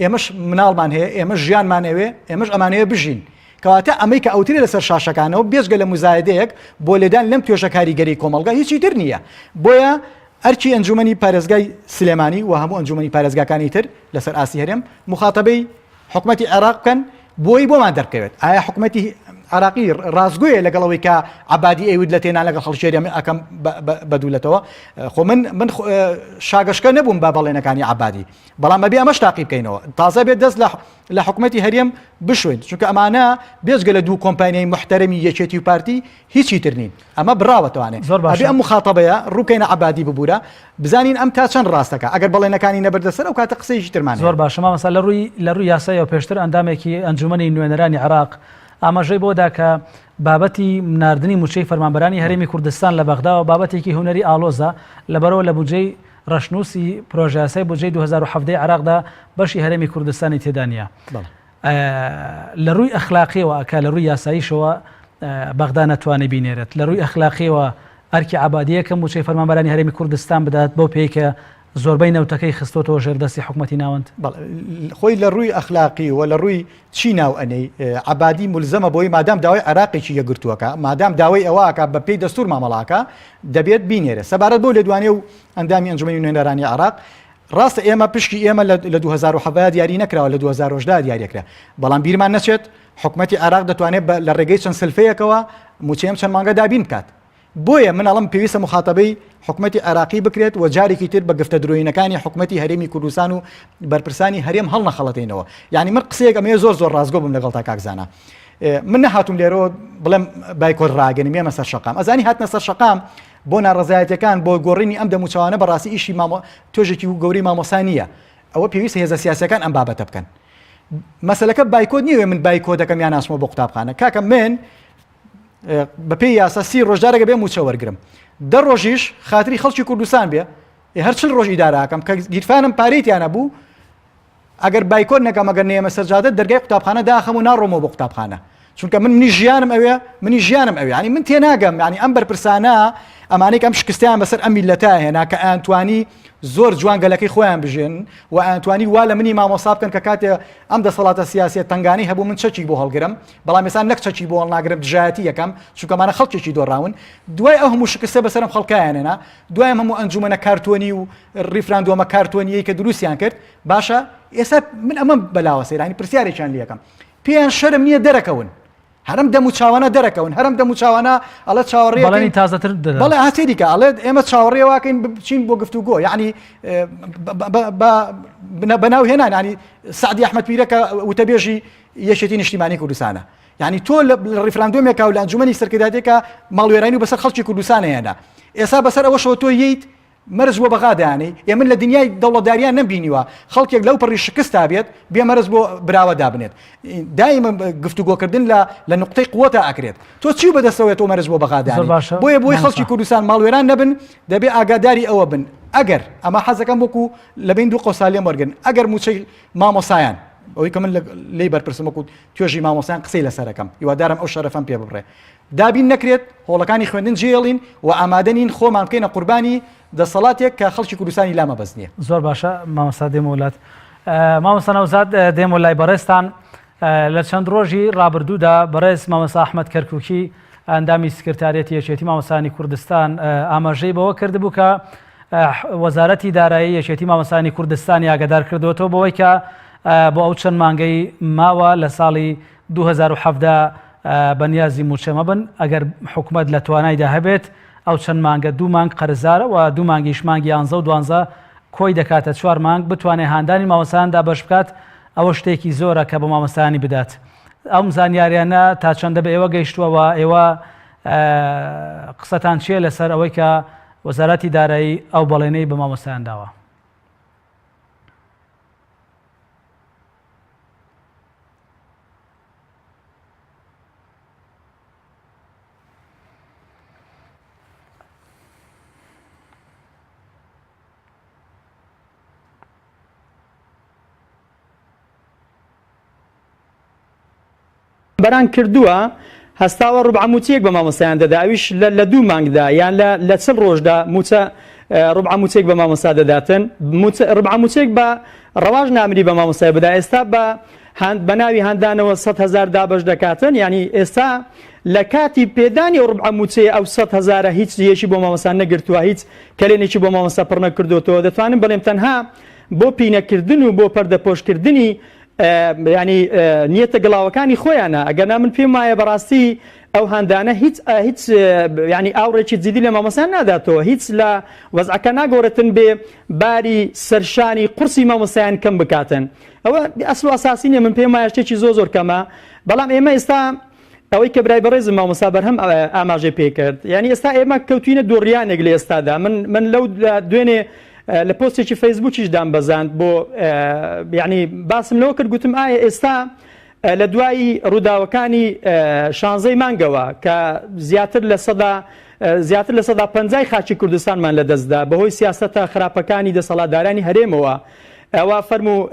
ئێمەش مناڵمان هەیە ئێمە ژیانمانەوێ ئێمەش ئەمانەوە بژین کەواتە ئەمەی کە ئەوترێ لەسەر شاشەکانەوە بێژگە لە مزایدەیەک بۆ لێدان لەم توێژە کاریگەری کۆمەڵگا هیچی تر نییە بۆیە ئەرچی ئەنجومەنی پارێزگای سلێمانی و هەموو ئەنجومەنی پارێزگاکانی تر لەسەر ئاسی هەرێم مخاتەبەی حکوومەتی عێراق بکەن بۆی بۆمان دەرکەوێت ئایا حکوومەتی عراقی ڕازگوۆیە لەگەڵەوەی کە عبادی ئەوید لە تێنان لەگەڵ خەڵکێری ئەەکەم بەدوولەتەوە خۆ من شاگەشکە نەبووم با بەڵێنەکانی عبادی بەڵام بەبێ ئەمەش تاقی بکەینەوە تازە بێت دەست لە حکوومەتی هەرێم بشوێن چونکە ئەمانە بێزگە لە دوو کۆمپانیای محتەرەمی یەکێتی و پارتی هیچی تر نین ئەمە بڕاوەتوانێت ئەبێ ئەم مخاتەبەیە ڕووکەینە عبادی ببوورە بزانین ئەم تا چەند ڕاستەکە ئەگەر بەڵێنەکانی نەبەردەسەر ئەو کاتە قسەیشی ترمان زۆر باشە مامەسا لە ڕووی یاسایەوە پێشتر ئەندامێکی ئەنجومەنی نوێنەرانی عێراق ئاماژەی بۆدا کە بابەتی ناردنی موچەی فەرمانبەرانی هەرێمی کوردستان لە بەغداوە بابەتێکی هونەری ئالۆزە لەبەرەوە لە بودجەی ڕەشنووسی پرۆژە یاسای بودجەی 2017 عێراقدا بەشی هەرێمی کوردستانی تێدا نیە لە ڕووی ئەخلاقیەوە ئەکا لە ڕووی یاساییشەوە بەغدا نەتوانێت بینێرێت لە ڕووی ئەخلاقیەوە ئەرکی عبادیەکە موچەی فەرمانبەرانی هەرێمی کوردستان بدات بۆ پێیکە زۆربەی نەوتەکەی خستۆتەوە ژێردەستی حکوومەتی ناوەند خۆی لە ڕووی ئەخلاقی و لە ڕووی چی ناو ئەنەی عبادی ملزەمە بۆی مادام داوای عراقێکی یەکگرتووەکە مادام داوای ئەوەکە بە پێی دەستور مامەڵاکە دەبێت بینێرە سەبارەت بۆ لە دوانێ و ئەندامی ئەنجومەنی نوێنەرانی عێراق ڕاستە ئێمە پشکی ئێمە لە 2017 دیاری نەکراوە لە 2010 دیاریکرا بەڵام بیرمان نەچێت حکوومەتی عێراق دەتوانێت لە ڕێگەی چەند سلفەیەکەوە موچەیەم چەند مانگە دابین بکات بۆیە من ئەڵم پێویستە مخاتەبەی حکوومەتی عێراقی بکرێت و جارێکی تر بە گفتە درۆینەکانی حکوومەتی هەرێمی کوردستان و بەرپرسانی هەرێم هەڵ نەخەڵەتێنەوە یعنی من قسەیەک ئەمێ زۆر ڕازگۆ بم لەگەڵ تا کاکزانە من نەهاتوم لێرەوە بڵێم بایکۆت ڕاگەنم ئێمە سەر شەقام ئەزانی هاتنە سەر شەقام بۆ ناڕەزایەتەکان بۆ گۆڕینی ئەم دەموچەوانە بەڕاستی ئیشی تۆژێکی و گەوری مامۆسا نییە ئەوە پێویستە هێزە سیاسەکان ئەم بابەتە بکەن مەسەلەکە بایکۆت نییە من بایکۆت دەکەم یان ناسمەوە بۆ قوتابخانە کاکە من بەپێی یاسا 30 ڕۆژدارێکە بێ موچە وەرگرم 10 ڕۆژیش خاتری خەڵکی کوردستان بێ هەر 40 ڕۆژ ئیداراکەم کە گیرفانم پارەیتیانە بوو ئەگەر بایکۆت نەکەم ئەگەر نێمە سەرجادە دەرگای قوتابخانە داخەم و ناڕۆمەوە بۆ قوتابخانە چونکە منی ژیانم ئەوێ ینی من تێناگەم ینی ئەم بەرپرسانە ئەمانەی ئەم شکستیان بەسەر ئەم میلەتە هێنا کە ئەتوانی زۆر جوان گەلەکەی خۆیان بژێن و ئەتوانی وا لە منی مامۆسا بکەن کە کاتێ ئەم دەسەڵاتە سیاسیە تنگانی هەبوو من چەکی بۆ هەڵگرم بەڵام ێستا نەک چەکی بۆ هەڵناگرم دژایەتی یەکەم چونکەمانە خەڵکێکی دۆڕاون دوای ئەو هەموو شکستە بەسەرم خەڵکایانێنا دوای هەموو ئەنجومەنە کارتۆنی و ریفراندۆمە کارتۆنیەی کە دروستیان کرد باشە ئێستا من ئەمە بەلاوە سەیرانی پرسیارێکیان لێ یەکەم پێیان شەرم نییە دەرەکەون هەرم دەموچاوانە دەرەکەون هەرم دەموچاوانە ئەڵە چاوەڕێ بەڵێنی تازەتر بەڵێ هاتێریکە ئەڵێ ئێمە چاوەڕێواکەین بچین بۆ گفتوگۆ یعنی بەناو هێنان ینی سعدی ئەحمەد پیرەکە وتەبێژی یەکێتی نیشتیمانی کوردستانە یعنی تۆ لە ڕیفراندۆمێکا و لە ئەنجومەنی سەرکرداتێکە ماڵوێرانی و بەسەر خەڵکی کوردستانە هێنا ئێستا بەسەر ئەوەشەوە تۆ ییت مەرز بۆ بەغادایانی ئێمە لە دنیای دەوڵەتداریان نەبینیوە خەڵکێک لەو پەڕی شکستا بێت بێ مەرز بۆ براوە دابنێت دائما گفتوگۆکردن لە نقطەی قووەتە ئەکرێت تۆ چی بەدەستەوەێت تۆ مەرز بۆ بەغادایانی بۆیە خەڵکی کوردستان ماڵوێران نەبن دەبێ ئاگاداری ئەوە بن ئەگەر ئەمە حەزەکەم وەکو لە بین دوو قۆساڵێ وەرگن ئەگەر موچەی مامۆسایان ئەوەی کە من لێی بەرپرسم وەکو توێژی مامۆسایان قسەی لەسەرەکەم هیوادارم ئەو شەرەفەم پێ ببڕێ دابین نەکرێت هۆڵەکانی خوێندن جێڵین و ئامادەنین خۆمان بکەینە قوربانی دەسەڵاتێک کە خەڵکی کوردستانی لامە بەزنیە. زۆر باشە مامۆستا دێمە وڵات مامۆستا نەوزاد دێمە لای بەڕێستان لە چەند ڕۆژی ڕابردوودا بەڕێز مامۆستا ئەحمەد کەرکووکی ئەندامی سکرتارێتی یەکێتی مامۆستانی کوردستان ئاماژەی بەوە کردبوو کە وەزارەتی دارایی یەکێتی مامۆستانی کوردستانی ئاگادار کردوەوە بەوەی کە بۆ ئەو چەند مانگەی ماوە لە ساڵی 2017 بەنیازی موچە مەبن ئەگەر حکوومەت لە توانایدا هەبێت ئەو چەند مانگە 2 مانگ قەرزارە و 2 مانگیش مانگی 11 و 12 کۆی دەکاتە 4 مانگ بتوانێت هاندانی مامۆستایاندا بەش بکات ئەوە شتێکی زۆرە کە بە مامۆستایانی بدات ئەم زانیاریانە تا چەندە بە ئێوە گەیشتووەوە ئێوە قسەتان چیە لەسەر ئەوەی کە وەزارەتی دارایی ئەو بەڵێنەی بە مامۆستایان داوە؟ بەران کردووە هەستاوە ڕوبعموچێک بە مامۆستایان دەدا ئەویش لە 2 مانگدا یان لە چەند ڕۆژدا موچە ڕوبعموچێک بە مامۆستا دەداتن ڕوبعموچێک بە ڕەواژ نامری بە مامۆستای بدا ئێستا بە ناوی هەندانەوە 100,000 دابش دەکاتن ینی ئێستا لە کاتی پێدانی ڕوبعموچێ ئەو 100,000 هیچ یەشی بۆ مامۆستا نەگرتووە هیچ کلێنێکی بۆ مامۆستا پڕ نەکردوەوە دەتوانم بڵێم تەنها بۆ پینەکردن و بۆ پەردەپۆشکردنی ینی نیەتە گڵاوەکانی خۆیانە ئەگەرنا من پێم وایە بەڕاستی ئەو هەندانە هیچ ینی ئاوڕێکی جدی لە مامۆستایان ناداتەوە هیچ لە وەزعەکە ناگۆڕێتن بێ باری سەرشانی قورسی مامۆستایان کەم بکاتن ئەوە ئەسڵ ئاساسی نیە من پێم وایە شتێکی زۆر کەمە بەڵام ئێمە ئێستا ئەوەی کە برای بەڕێزم مامۆستا بەرهەم ئاماژەی پێکرد یعنی ئێستا ئێمە کەوتوینە دۆڕیانێک لە ئێستادا من لەو دوێنێ لە پۆستێکی فەیسبووکیش دام بەزاند بۆ یعنی باسم لەوە کرد گوتم ئایا ئێستا لە دوایی ڕووداوەکانی 16 مانگەوە کە زیاتر لە 150 خاچی کوردستانمان لەدەستدا بەهۆی سیاسەتە خراپەکانی دەسەڵاتدارانی هەرێمەوە ئەوە فەرموو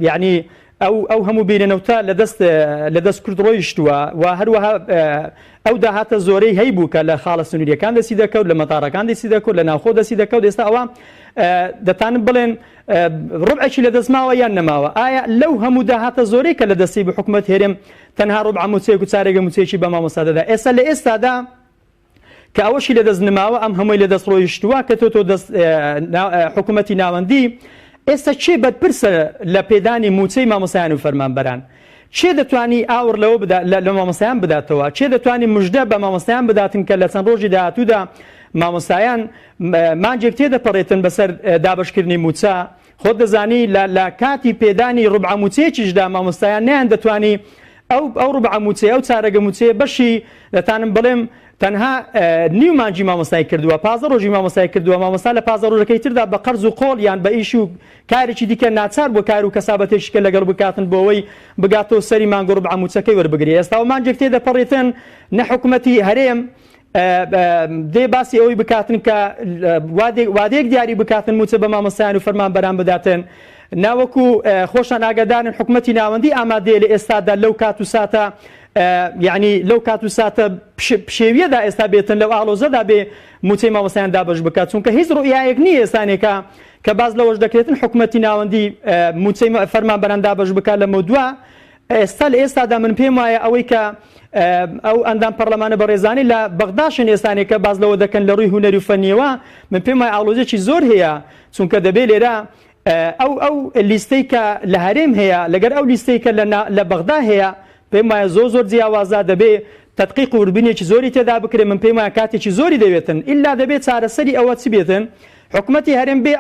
یعنی ئەو هەموو بینەنەوتە لەدەست کورد ڕۆیشتووە و هەروەها ئەو داهاتە زۆرەی هەیبوو کە لە خاڵە سنووریەکان دەسی دەکەوت لە مەتاڕەکان دەسی دەکەوت لە ناوخۆ دەسی دەکەوت ئێستا ئەوە دەتانم بڵێن ڕوبعێکی لەدەستماوە یان نەماوە ئایا لەو هەموو داهاتە زۆرەی کە لە دەستی بە حکوومەت هێرم تەنها ڕوبعموچێک و چارێگە موچێکی بە مامۆستا دەدا ئێستا لە ئێستادا کە ئەوەشی لەدەست نماوە ئەم هەمووی لەدەست ڕۆیشتووە کە تۆ حکوومەتی ناوەندی ئێستا چێ بەرپرسە لە پێدانی موچەی مامۆستایان و فەرمانبەران چێ دەتوانی ئاور لە مامۆستایان بداتەوە چێ دەتوانی مژدە بە مامۆستایان بداتن کە لە چەند ڕۆژی داهاتوودا مامۆستایان مانجێک تێدەپەڕێتن بەسەر دابشکردنی موچە خۆت دەزانی لە کاتی پێدانی ڕوبعموچێکیشدا مامۆستایان نیان دەتوانی ئەو ڕوبعموچێ ئەو چارەگە موچێ بەشی دەتانم بڵێم تەنها نیو مانجی مامۆستای کردووە 15 ڕۆژی مامۆستای کردووە مامۆستا لە 15 ڕۆژەکەی تردا بە قەرز و قۆڵ یان بە ئیش و کارێکی دیکە ناچار بۆ کار و کەسابەتێکیکە لەگەڵ بکاتن بۆ ئەوەی بگاتەوە سەری مانگە ڕوبعموچەکەی وەربگری ئێستا و مانجێک تێدەپەڕێتن نە حکوومەتی هەرێم دێ باسی ئەوەی بکاتن کە وادەیەک دیاری بکاتن موچە بە مامۆستایان و فەرمانبەران بداتن ناوەکو خۆشان ئاگادارن حکوومەتی ناوەندی ئامادەیە لە ئێستادا لەو کات و ساتە یعنی لەو کات و ساتە پشێویەدا ئێستا بێتن لەو ئاڵۆزەدا بێ موچەی مامۆستایان دابش بکات چونکە هیچ ڕوئیایەک نییە ئێستانێکە کە باز لەوەش دەکرێتن حکوومەتی ناوەندی موچەی فەرمانبەران دابش بکات لە مەودووە ئێستا لە ئێستادا من پێم وایە ئەوەی کە ئەو ئەندام پەرلەمانە بەڕێزانی لە بەغداشن ئێستانێکە باز لەوە دەکەن لە ڕووی هونەری و فەنیەوە من پێم وایە ئاڵۆزێکی زۆر هەیە چونکە دەبێت لێرە ئەو لیستەی کە لە هەرێم هەیە لەگەر ئەو لیستەی کە لە بەغدا هەیە پێم وایە زۆر جیاوازە دەبێت تەدقیق و وربینێکی زۆری تێدا بکرێت من پێم وایە کاتێکی زۆری دەوێتن ئیلا دەبێت چارەسەری ئەوە چی بێتن حکوومەتی هەرێم بێ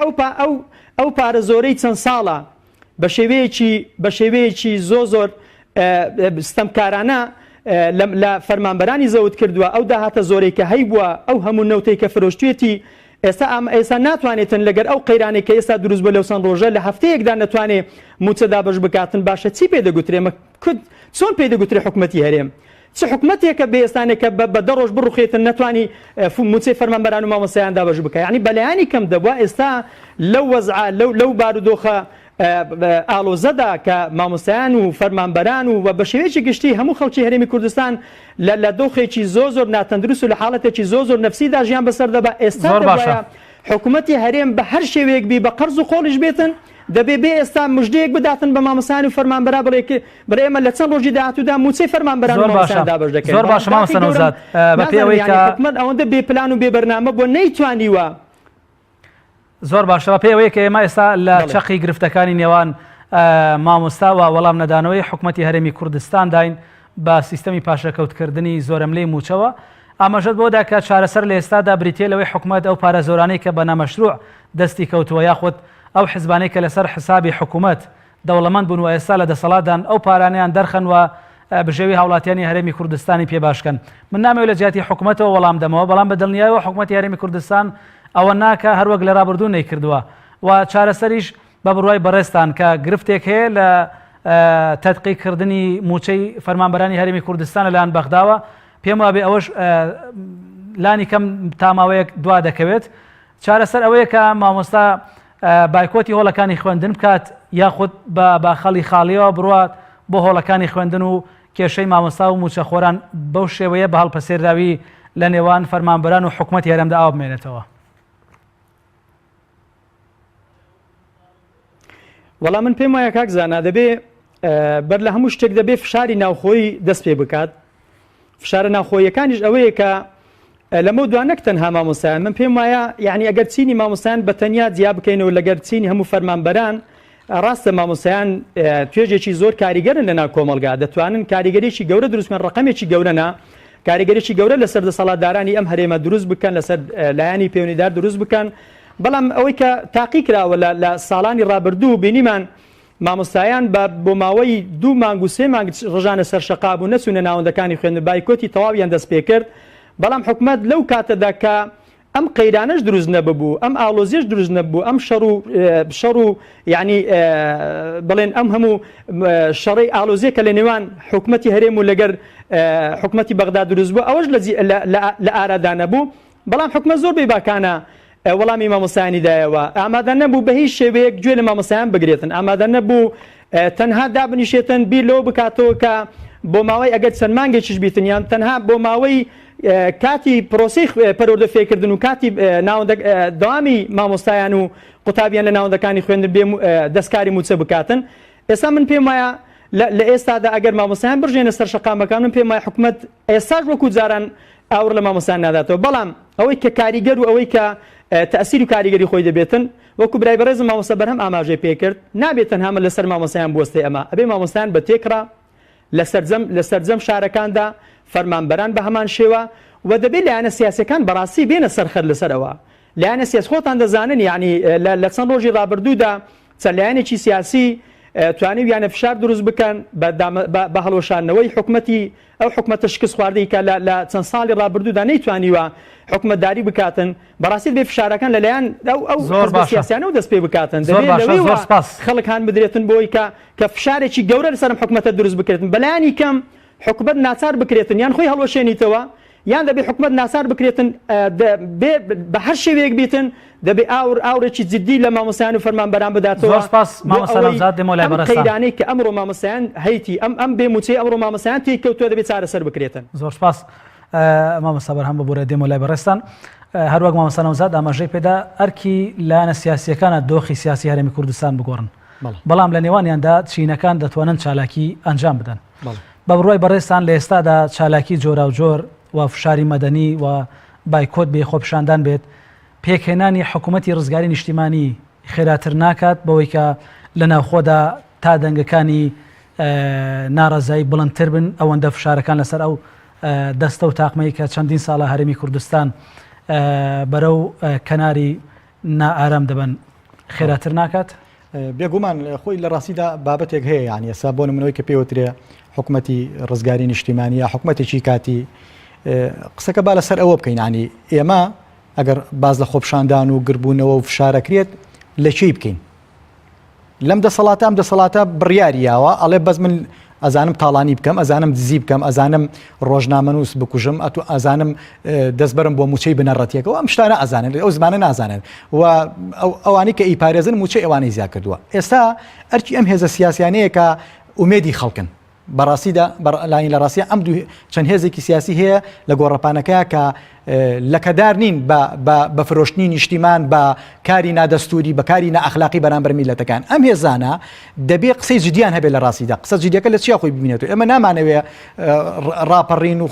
ئەو پارە زۆرەی چەند ساڵە بە شێوەیەکی زۆر ستەمکارانە لە فەرمانبەرانی زەوت کردووە ئەو داهاتە زۆرەی کە هەیبووە ئەو هەموو نەوتەی کە فرۆشتوێتی ئێستا ناتوانێتن لەگەر ئەو قەیرانی کە ئێستا دروست بە لەوسان ڕۆژە لە هەفتەیەکدا نەتوانێت موچەدا بەش بکاتن باشە چی پێ دەگوترێمە چۆن پێ دەگوترێ حکومەتی هەرێم چ حکومەتێکە بە ئێستانێکە بە دە ڕۆژ بڕوخێتن نەتوانی موچەی فەرمانبەران و مامۆستایان دابەش بکە یعنی بەلایانی کەم دەبووە ئێستا لەو وەزعە لەو بارودۆخە ئالۆزەدا کە مامۆستایان و فەرمانبەران و بە شێوەیەکی گشتی هەموو خەڵکی هەرێمی کوردستان لە دۆخێکی زۆر ناتەندروست و لە حاڵەتێکی زۆر نەفسیدا ژیان بەسەر دەبا ئێستا دەبایە حکومەتی هەرێم بە هەر شێوەیەک بی بە قەرز و خۆڵیش بێتن دەبێ بێ ئێستا مژدەیەک بداتن بە مامۆستایان و فەرمانبەران بڵێ ئێمە لە چەند ڕۆژی داهاتوودا موچەی فەرمانبەران و مامۆستایان دابەش دەکەین. زۆر باشە مامۆستا نەوزاد بە پێی کە حکومەت ئەوەندە بێپلان و بێبەرنامە بۆ نەیتوانیوە. زۆر باشە بە پێی کە ئێمە ئێستا لە چەقی گرفتەکانی نێوان مامۆستا و وەڵام نەدانەوەی حکومەتی هەرێمی کوردستان داین بە سیستەمی پاشەکەوتکردنی زۆرەملەی موچەوە ئاماژەت بۆدا کە چارەسەر لە ئێستادا بریتێ لەوەی حکومەت ئەو پارە زۆرانەی کە بە نامەشروع دەستی کەوتووە یاخود ئەو حزبانەی کە لەسەر حسابی حکومەت دەوڵەمەند بوون و ئێستا لە دەسەڵاتدان ئەو پارانیان دەرخەن و بژێوی هاوڵاتیانی هەرێمی کوردستانی پێباشکەن. من نامەوێت لە جیاتی حکومەتەوە وەڵام دەمەوە بەڵام بە دڵنیاییەوە حکومەتی هەرێمی کوردستان ئەوە ناکە هەروەک لە ڕابردوو نەیکردووە و چارەسەریش بە بڕوای بەڕێستان کە گرفتێک هەیە لە تەدقیقکردنی موچەی فەرمانبەرانی هەرێمی کوردستان لەلایەن بەغداوە پێم وابێ ئەوەش لانی کەم تاماوەیەک دوا دەکەوێت چارەسەر ئەوەیە کە مامۆستا بایکۆتی هۆڵەکانی خوێندن بکات یاخود بە خەڵی خاڵیەوە بڕوات بۆ هۆڵەکانی خوێندن و کێشەی مامۆستا و موچەخۆران بەو شێوەیە بە هەڵپەسێراوی لە نێوان فەرمانبەران و حکومەتی هەرێمدا ئاو بمێنێتەوە. وەڵام من پێم وایە کاک زانا دەبێ بەر لە هەموو شتێک دەبێ فشاری ناوخۆی دەست پێ بکات. فشارە ناوخۆیەکانیش ئەوەیە کە لەمە دوان نەک تەنها مامۆستایان من پێم وایە یعنی ئەگەر چینی مامۆستایان بە تەنیا جیا بکەینەوە لەگەر چینی هەموو فەرمانبەران ڕاستە مامۆستایان توێژێکی زۆر کاریگەرن لەناو کۆمەلگا دەتوانن کاریگەریی گەورە دروستکەن ڕقەمێکی گەورەنا کاریگەریی گەورە لەسەر دەسەڵاتدارانی ئەم هەرێمە دروست بکەن لەسەر لایانی پەیوەندیدار دروست بکەن بەڵام ئەوەی کە تاقی کراوە لە ساڵانی ڕابردوو بینیمان مامۆستایان بۆ ماوەی 2 مانگ و 3 مانگ ڕژانە سەرشەقا بوو نەچوونە ناوەندەکانی خوێندن بایکۆتی تەواویان دەست پێ کرد بەڵام حکومەت لەو کاتەدا کە ئەم قەیرانەش دروست نەبوو ئەم ئاڵۆزیش دروست نەبوو ئەم شەڕ و یعنی بڵێن ئەم هەموو شەڕی ئاڵۆزیە کە لە نێوان حکومەتی هەرێم و لەگەر حکومەتی بەغدا دروست بوو ئەوەش لە ئارادا نەبوو بەڵام حکومەت زۆر بێباکانە وەڵامی مامۆستایانی دایەوە ئامادە نەبوو بە هیچ شێوەیەک گوێ لە مامۆستایان بگرێتن ئامادە نەبوو تەنها دابنیشێتن بیر لەوە بکاتەوە کە بۆ ماوەی ئەگەر چەند مانگێکیش بیتنیان تەنها بۆ ماوەی کاتی پرۆسی پەروەردەفێکردن و کاتی دەوامی مامۆستایان و قوتابیان لە ناوەندەکانی خوێندن بێ دەستکاری موچە بکاتن ئێستا من پێم وایە لە ئێستادا ئەگەر مامۆستایان بڕژێنە سەر شەقامەکان من پێم وایە حکومەت ئێستاش وەکو جاران ئاور لە مامۆستایان ناداتەوە بەڵام ئەوەی کە کاریگەر و ئەوەی کە تەسیر و کاریگەری خۆی دەبێتن وەکو برای بەڕێزم مامۆستا بەرهەم ئاماژەی پێکرد نابێت تەنها لەسەر مامۆستایان بوەستێ ئەمە ئەبێ مامۆستایان بە تێکڕا لە سەرجەم شارەکاندا فەرمانبەران بە هەمان شێوە و دەبێت لایەنە سیاسەکان بەڕاستی بێنە سەرخەر لەسەرەوە لایەنە سیاسی خۆتان دەزانن یعنی لە چەند ڕۆژی ڕابردوودا چەند لایەنێکی سیاسی توانی ویانە فشار دروست بکەن بە هەڵۆشانەوەی حکومەتی ئەو حکومەتە شکست خواردەی کە لە چەند ساڵی ڕابردوودا نەیتوانیوە حکومەتداری بکاتن بەڕاستی بێ فشارەکان لەلایەن ئەو سیاسیانەوە دەست پێ بکاتن خەڵک هان بدرێتن بۆی کە فشارێکی گەورە لەسەر حکومەتە دروست بکرێتن بەلایانی کەم حکومەت ناچار بکرێتن یان خۆی هەڵوەشێنیتەوە یان دەبێ حکومەت ناسار بکرێتن بە هەر شێوەیەک بیتن دەبێ ئاورێکی جددی لە مامۆستایان و فەرمانبەران بداتەوە قەیرانەی کە ئەمڕۆ مامۆستایان هەیتی ئەم بێموچەی ئەمڕۆ مامۆستایان تێی کەوتووە دەبێت چارەسەر بکرێتن. زۆر سپاس مامۆستا بەرهەم ببوورە دێمە لای بەڕێستان هەروەک مامۆستا نەوزاد ئاماژەی پێدا ئەرکی لایەنە سیاسیەکانە دۆخی سیاسی هەرێمی کوردستان بگۆڕن بەڵام لە نێوانیاندا چینەکان دەتوانن چالاکی ئەنجام بدەن بە بڕوای بەڕێستان لە ئێستادا چالاکی جۆرا و جۆر و فشاری مەدەنی و بایکۆت بێ خۆپشاندان بێت پێکهێنانی حکوومەتی ڕزگاری نیشتیمانی خێراتر ناکات بەوەی کە لە ناوخۆدا تا دەنگەکانی ناڕەزایی بڵندتر بن ئەوەندە فشارەکان لەسەر ئەو دەستە و تاقمەی کە چەندین ساڵە هەرێمی کوردستان بەرەو کەناری نائارام دەبن خێراتر ناکات بێگومان خۆی لە ڕاستیدا بابەتێک هەیە یعنی ئێستا بۆ نمونەوەی کە پێوترێ حکوومەتی ڕزگاری نیشتیمانی یا حکوومەتێکی کاتی قسەکە با لەسەر ئەوە بکەین ینی ئێمە ئەگەر باز لە خۆپشاندان و گربوونەوە و فشارەکرێت لە چی بکەین لەم دەسەڵاتە بڕیاریاوە ئەڵێ بەس من ئەزانم تاڵانی بکەم ئەزانم دزی بکەم ئەزانم ڕۆژنامەنووس بکوژم ئەزانم دەستبەرم بۆ موچەی بنەڕەتیەکەەوە ئەم شتانە ئازانن ئەو زمانە نازانن و ئەوانی کە ئیپارێزن موچەی ئەوانەی زیاد کردووە ئێستا ئەرکی ئەم هێزە سیاسیانەیە کە ئومێدی خەڵکن بەڕاستیدا لاین لە ڕاستیە ئەم چەند هێزێکی سیاسی هەیە لە گۆڕەپانەکەیە کە لەکەدار نین بە فرۆشتنی نیشتیمان بە کاری نادەستوری بە کاری نائەخلاقی بەرامبەر میلەتەکان ئەم هێزانە دەبێ قسەی جدیان هەبێت لە ڕاستیدا قسە جدیەکە لە چیا خۆی ببینێت ئێمە نامانەوێت ڕاپەڕین و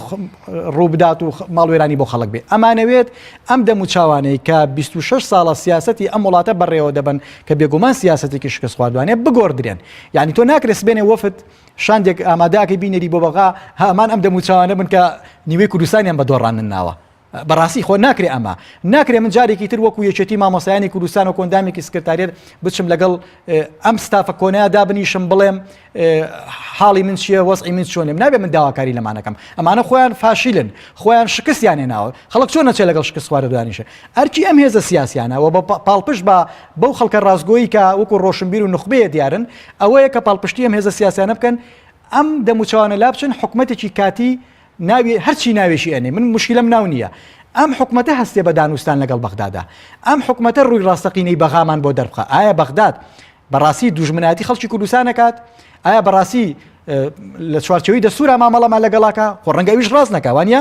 ڕووبدات و ماڵوێرانی بۆ خەڵک بێ ئەمانەوێت ئەم دەموچاوانەی کە 26 ساڵە سیاسەتی ئەم وڵاتە بەڕێوە دەبن کە بێگومان سیاسەتێکی شکست خواردوانێ بگۆڕدرێن یعنی تۆ ناکرێت بێنێ وەفت شاندێک ئامادەکەی بینێری بۆ بەغا هەمان ئەم دەموچاوانە بن کە نیوەی کوردستانیان بە دۆڕانن ناوە بەڕاستی خۆ ناکرێ ئەمە ناکرێ من جارێکی تر وەکو یەکێتی مامۆسایانی کوردستان و کۆندامێکی سکرتاریەت بچم لەگەڵ ئەم ستافە کۆنەیە دابنیشم بڵێم حاڵی من چییە وەزعی من چۆنێم نابێ من داواکاری لەمانەکەم ئەمانە خۆیان فاشیلن خۆیان شکستیان هێناوە خەڵک چۆن نەچێت لەگەڵ شکست خواردوانیشە ئەرکی ئەم هێزە سیاسیانەوە بە پاڵپشت بە بەو خەڵکە ڕازگۆیی کە وەکو ڕۆشنبیر و نخبەیە دیارن ئەوەیە کە پاڵپشتی ئەم هێزە سیاسیانە بکەن ئەم دەموچاوانە لا بچن حکومەتێکی کاتی ناوی هەرچی ناوێشی ئەنێ من مشکلەم ناو نییە ئەم حکومەتە هەستێ بە دانوستان لەگەڵ بەغدادا ئەم حکومەتە ڕووی ڕاستەقینەی بەغامان بۆ دەربخە ئایا بەغداد بەڕاستی دوژمنایەتی خەڵکی کوردستان نەکات ئایا بەڕاستی لە چوارچەوەی دەسوورە مامەڵەمان لەگەڵاکە خۆ ڕەنگەویش ڕاست نەکەوانە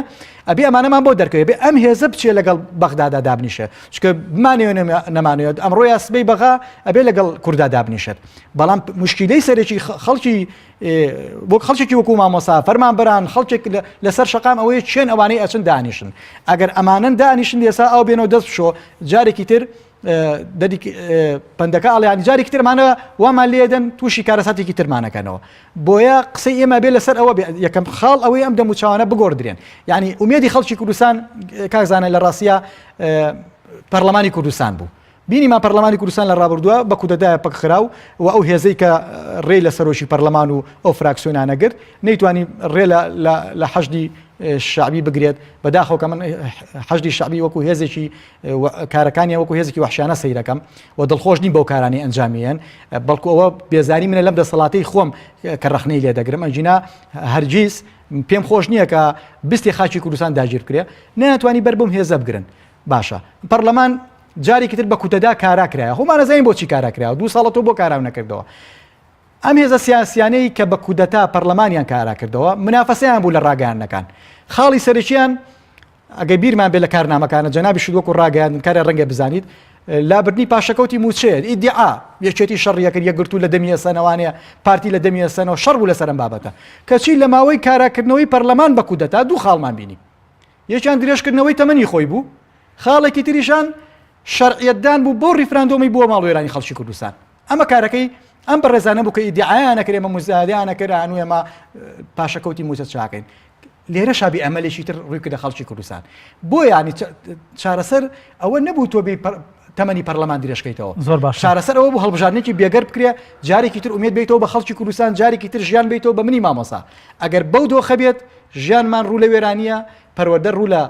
ئەبێ ئەمانەمان بۆ دەرکەوێت بێ ئەم هێزە بچێ لەگەڵ بەغدادا دابنیشە چکە بمانەوێت نەمانەوێت ئەمڕۆ یاسبەی بەغا ئەبێ لەگەڵ کووردا دابنیشێت بەڵام مشکلەی سەرێکی خەڵکی بۆ خەڵکێکی وەکو مامۆسا فەرمانبەران خەڵکێک لەسەر شەقام ئەوەیە چێن ئەوانەی ئەچن دانیشن ئەگەر ئەمانن دانیشن ئێستا ئەو بێنەوە دەست بشۆ جارێکی تر پندەکە ئەڵیانی جارێکی ترمانە وامان لێدەن تووشی کارەساتێکی ترمانەکەنەوە بۆیە قسەی ئێمە بێ لەسەر ئەوە یەکەم خاڵ ئەوەی ئەم دەموچاوانە بگۆڕدرێن یعنی ئومێدی خەڵکی کوردستان کاکزانە لە ڕاستیە پەرلەمانی کوردستان بوو بینیمان پەرلەمانی کوردستان لە ڕابردووە بە کودەدایە پەکخراو و ئەو هێزەی کە ڕێ لە سەرۆشی پەرلەمان و ئەو فراکسیۆنانەگرت نەیتوانی ڕێ لە حەشدی شعبی بگرێت بەداخەوە کە من حەشدی شعبی وەکو هێزێکی کارەکانی وەکو هێزێکی وحشیانە سەیرەکەم و دڵخۆش نیم بەو کارانی ئەنجامیان بەڵکو ئەوە بێزاری منە لەم دەسەڵاتەی خۆم کە ڕەخنەی لێ دەگرم ئەنجینا هەرگیز پێم خۆش نییە کە بیستی خاچی کوردستان داگیر بکرێ نەتوانی بەر بم هێزە بگرن باشە پەرلەمان جارێکی تر بە کوتەدا کارا کرایە هەمانە زەین بۆچی کارا کرایەوە 2 ساڵە تۆ بۆ کاراو نەکردەوە ئەم هێزە سیاسیانەی کە بە کودەتا پەرلەمانیان کارا کردەوە منافەسەیان بوو لە ڕاگەیاندنەکان خاڵی سەرەکییان ئەگە بیرمان بێ لە کارنامەکانە جەنابی شت وەکو ڕاگەیاندن کارە ڕەنگە بزانیت لابردنی پاشەکەوتی موچێت ئیدعا یەکێتی شەڕیە کرد یەکگرتو لە دەمی ئێسانەوانەیە پارتی لە دەمی ئێسانەوە شەڕ بوو لەسەر ئەم بابەتە کەچی لە ماوەی کاراکردنەوەی پەرلەمان بە کودەتا 2 خاڵمان بینی یەکیان درێژکردنەوەی تەمەنی خۆی بوو خاڵێکی تریشان شەرعیەتدان بوو بۆ ریفراندۆمی بووە ماڵوێرانی خەڵکی کوردستان ئەمە کارەکەی ئەم بەڕێزانە بوو کە ئیدعایانە کرد ئێمە مزادیانە کرد هەنوو ئێمە پاشەکەوتی موچە چاکەین لێرە شابی ئەمەلێکی تر ڕووی کردە خەڵکی کوردستان بۆ ینی چارەسەر ئەوە نەبوو تۆ تەمەنی پەرلەمان درێژکەیتەوە زۆر باش چارەسەر ئەوە بوو هەڵبژاردنێکی بێگەر بکرێ جارێکی تر ئومێد بیتەوە بە خەڵکی کوردستان جارێکی تر ژیان بیتەوە بە منی مامۆسا ئەگەر بەو دۆخە بێت ژیانمان ڕوو لە وێرانیە پەروەردە ڕوو لە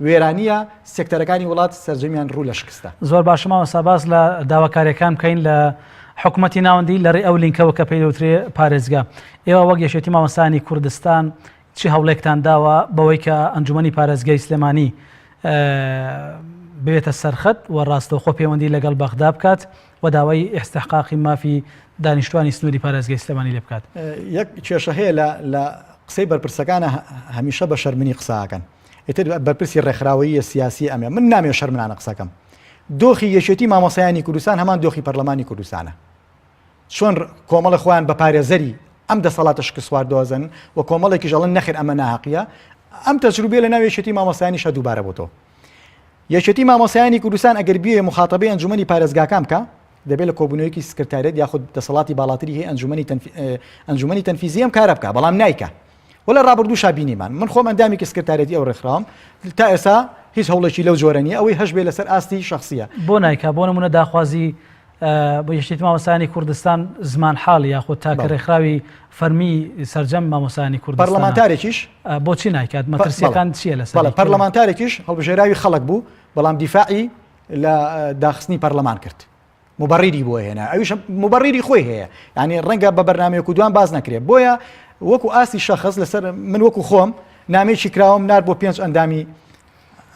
وێرانیە سێکتەرەکانی وڵات سەرجەمیان ڕوو لە شکستە زۆر باش مامۆستا باس لە داواکاریەکان بکەین لە حکوومەتی ناوەندی لە ڕێ ئەو لینکەوە کە پێیوترێ پارێزگا ئێوە وەک یەکێتی مامۆستانی کوردستان چی هەوڵێکتان داوە بەوەی کە ئەنجومەنی پارێزگای سلێمانی بێتە سەرخەت و ڕاستەوخۆ پەیوەندی لەگەڵ بەغدا بکات و داوای ئیستحقاقی مافی دانیشتوانی سنووری پارێزگای سلێمانی لێ بکات یەک کێشە هەیە لە قسەی بەرپرسەکانە هەمیشە بە شەرمنی قساکەن ئێتر بەرپرسی ڕێکخراوەیی سیاسی ئەمێ من نامێ شەرمنانە قسەکەم دۆخی یەکێتی مامۆسایانی کوردستان هەمان دۆخی پەرلەمانی کوردستانە چۆن کۆمەڵە خۆیان بە پارێزەری ئەم دەسەڵاتە شکستوار دۆزن و کۆمەڵێکی ژەڵن نەخێر ئەمە ناحەقیە ئەم تەجروبێ لە ناو یەکێتی مامۆسایانیشە دووبارە بۆ تۆ یەکێتی مامۆسایانی کوردستان ئەگەر بیێ مخاتەبەی ئەنجومەنی پارێزگاکان بکە دەبێت لە کۆبوونەوەیەکی سکرتارێت یاخود دەسەڵاتی باڵاتری هەیە ئەنجومەنی تەنفیزی ئەم کارە بکە بەڵام نایکە ولا ڕابردوو شابینیمان من خۆم ئەندامێکی سکرتارێتی ئەو ڕێکخراوم تا ئێستا هیچ هەوڵێکی لەو جۆرە نیە ئەوەی هەش بێ لەسەر ئاستی شخصیە بۆ نایکە بۆ نمونە داخوازی بۆ یەکێتی مامۆستایانی کوردستان زمان حاڵ یاخود تاکە ڕێکخراوی فەرمی سەرجەم مامۆستایانی کوردستان پەرلەمانتارێکیش بۆچی ناکات مەترسیەکان چییە لەسەر پەرلەمانتارێکیش هەڵبژێراوی خەڵک بوو بەڵام دیفاعی لە داخستنی پەرلەمان کرد مبەڕیری بۆ هێنا ئەویش مبەڕیری خۆی هەیە ینی ڕەنگە بە بەرنامەیەک و دوان باز نەکرێت بۆیە وەکو ئاستی شەخص لەسەر من وەکو خۆم نامێکی کراوم نار بۆ 5 ئەندامی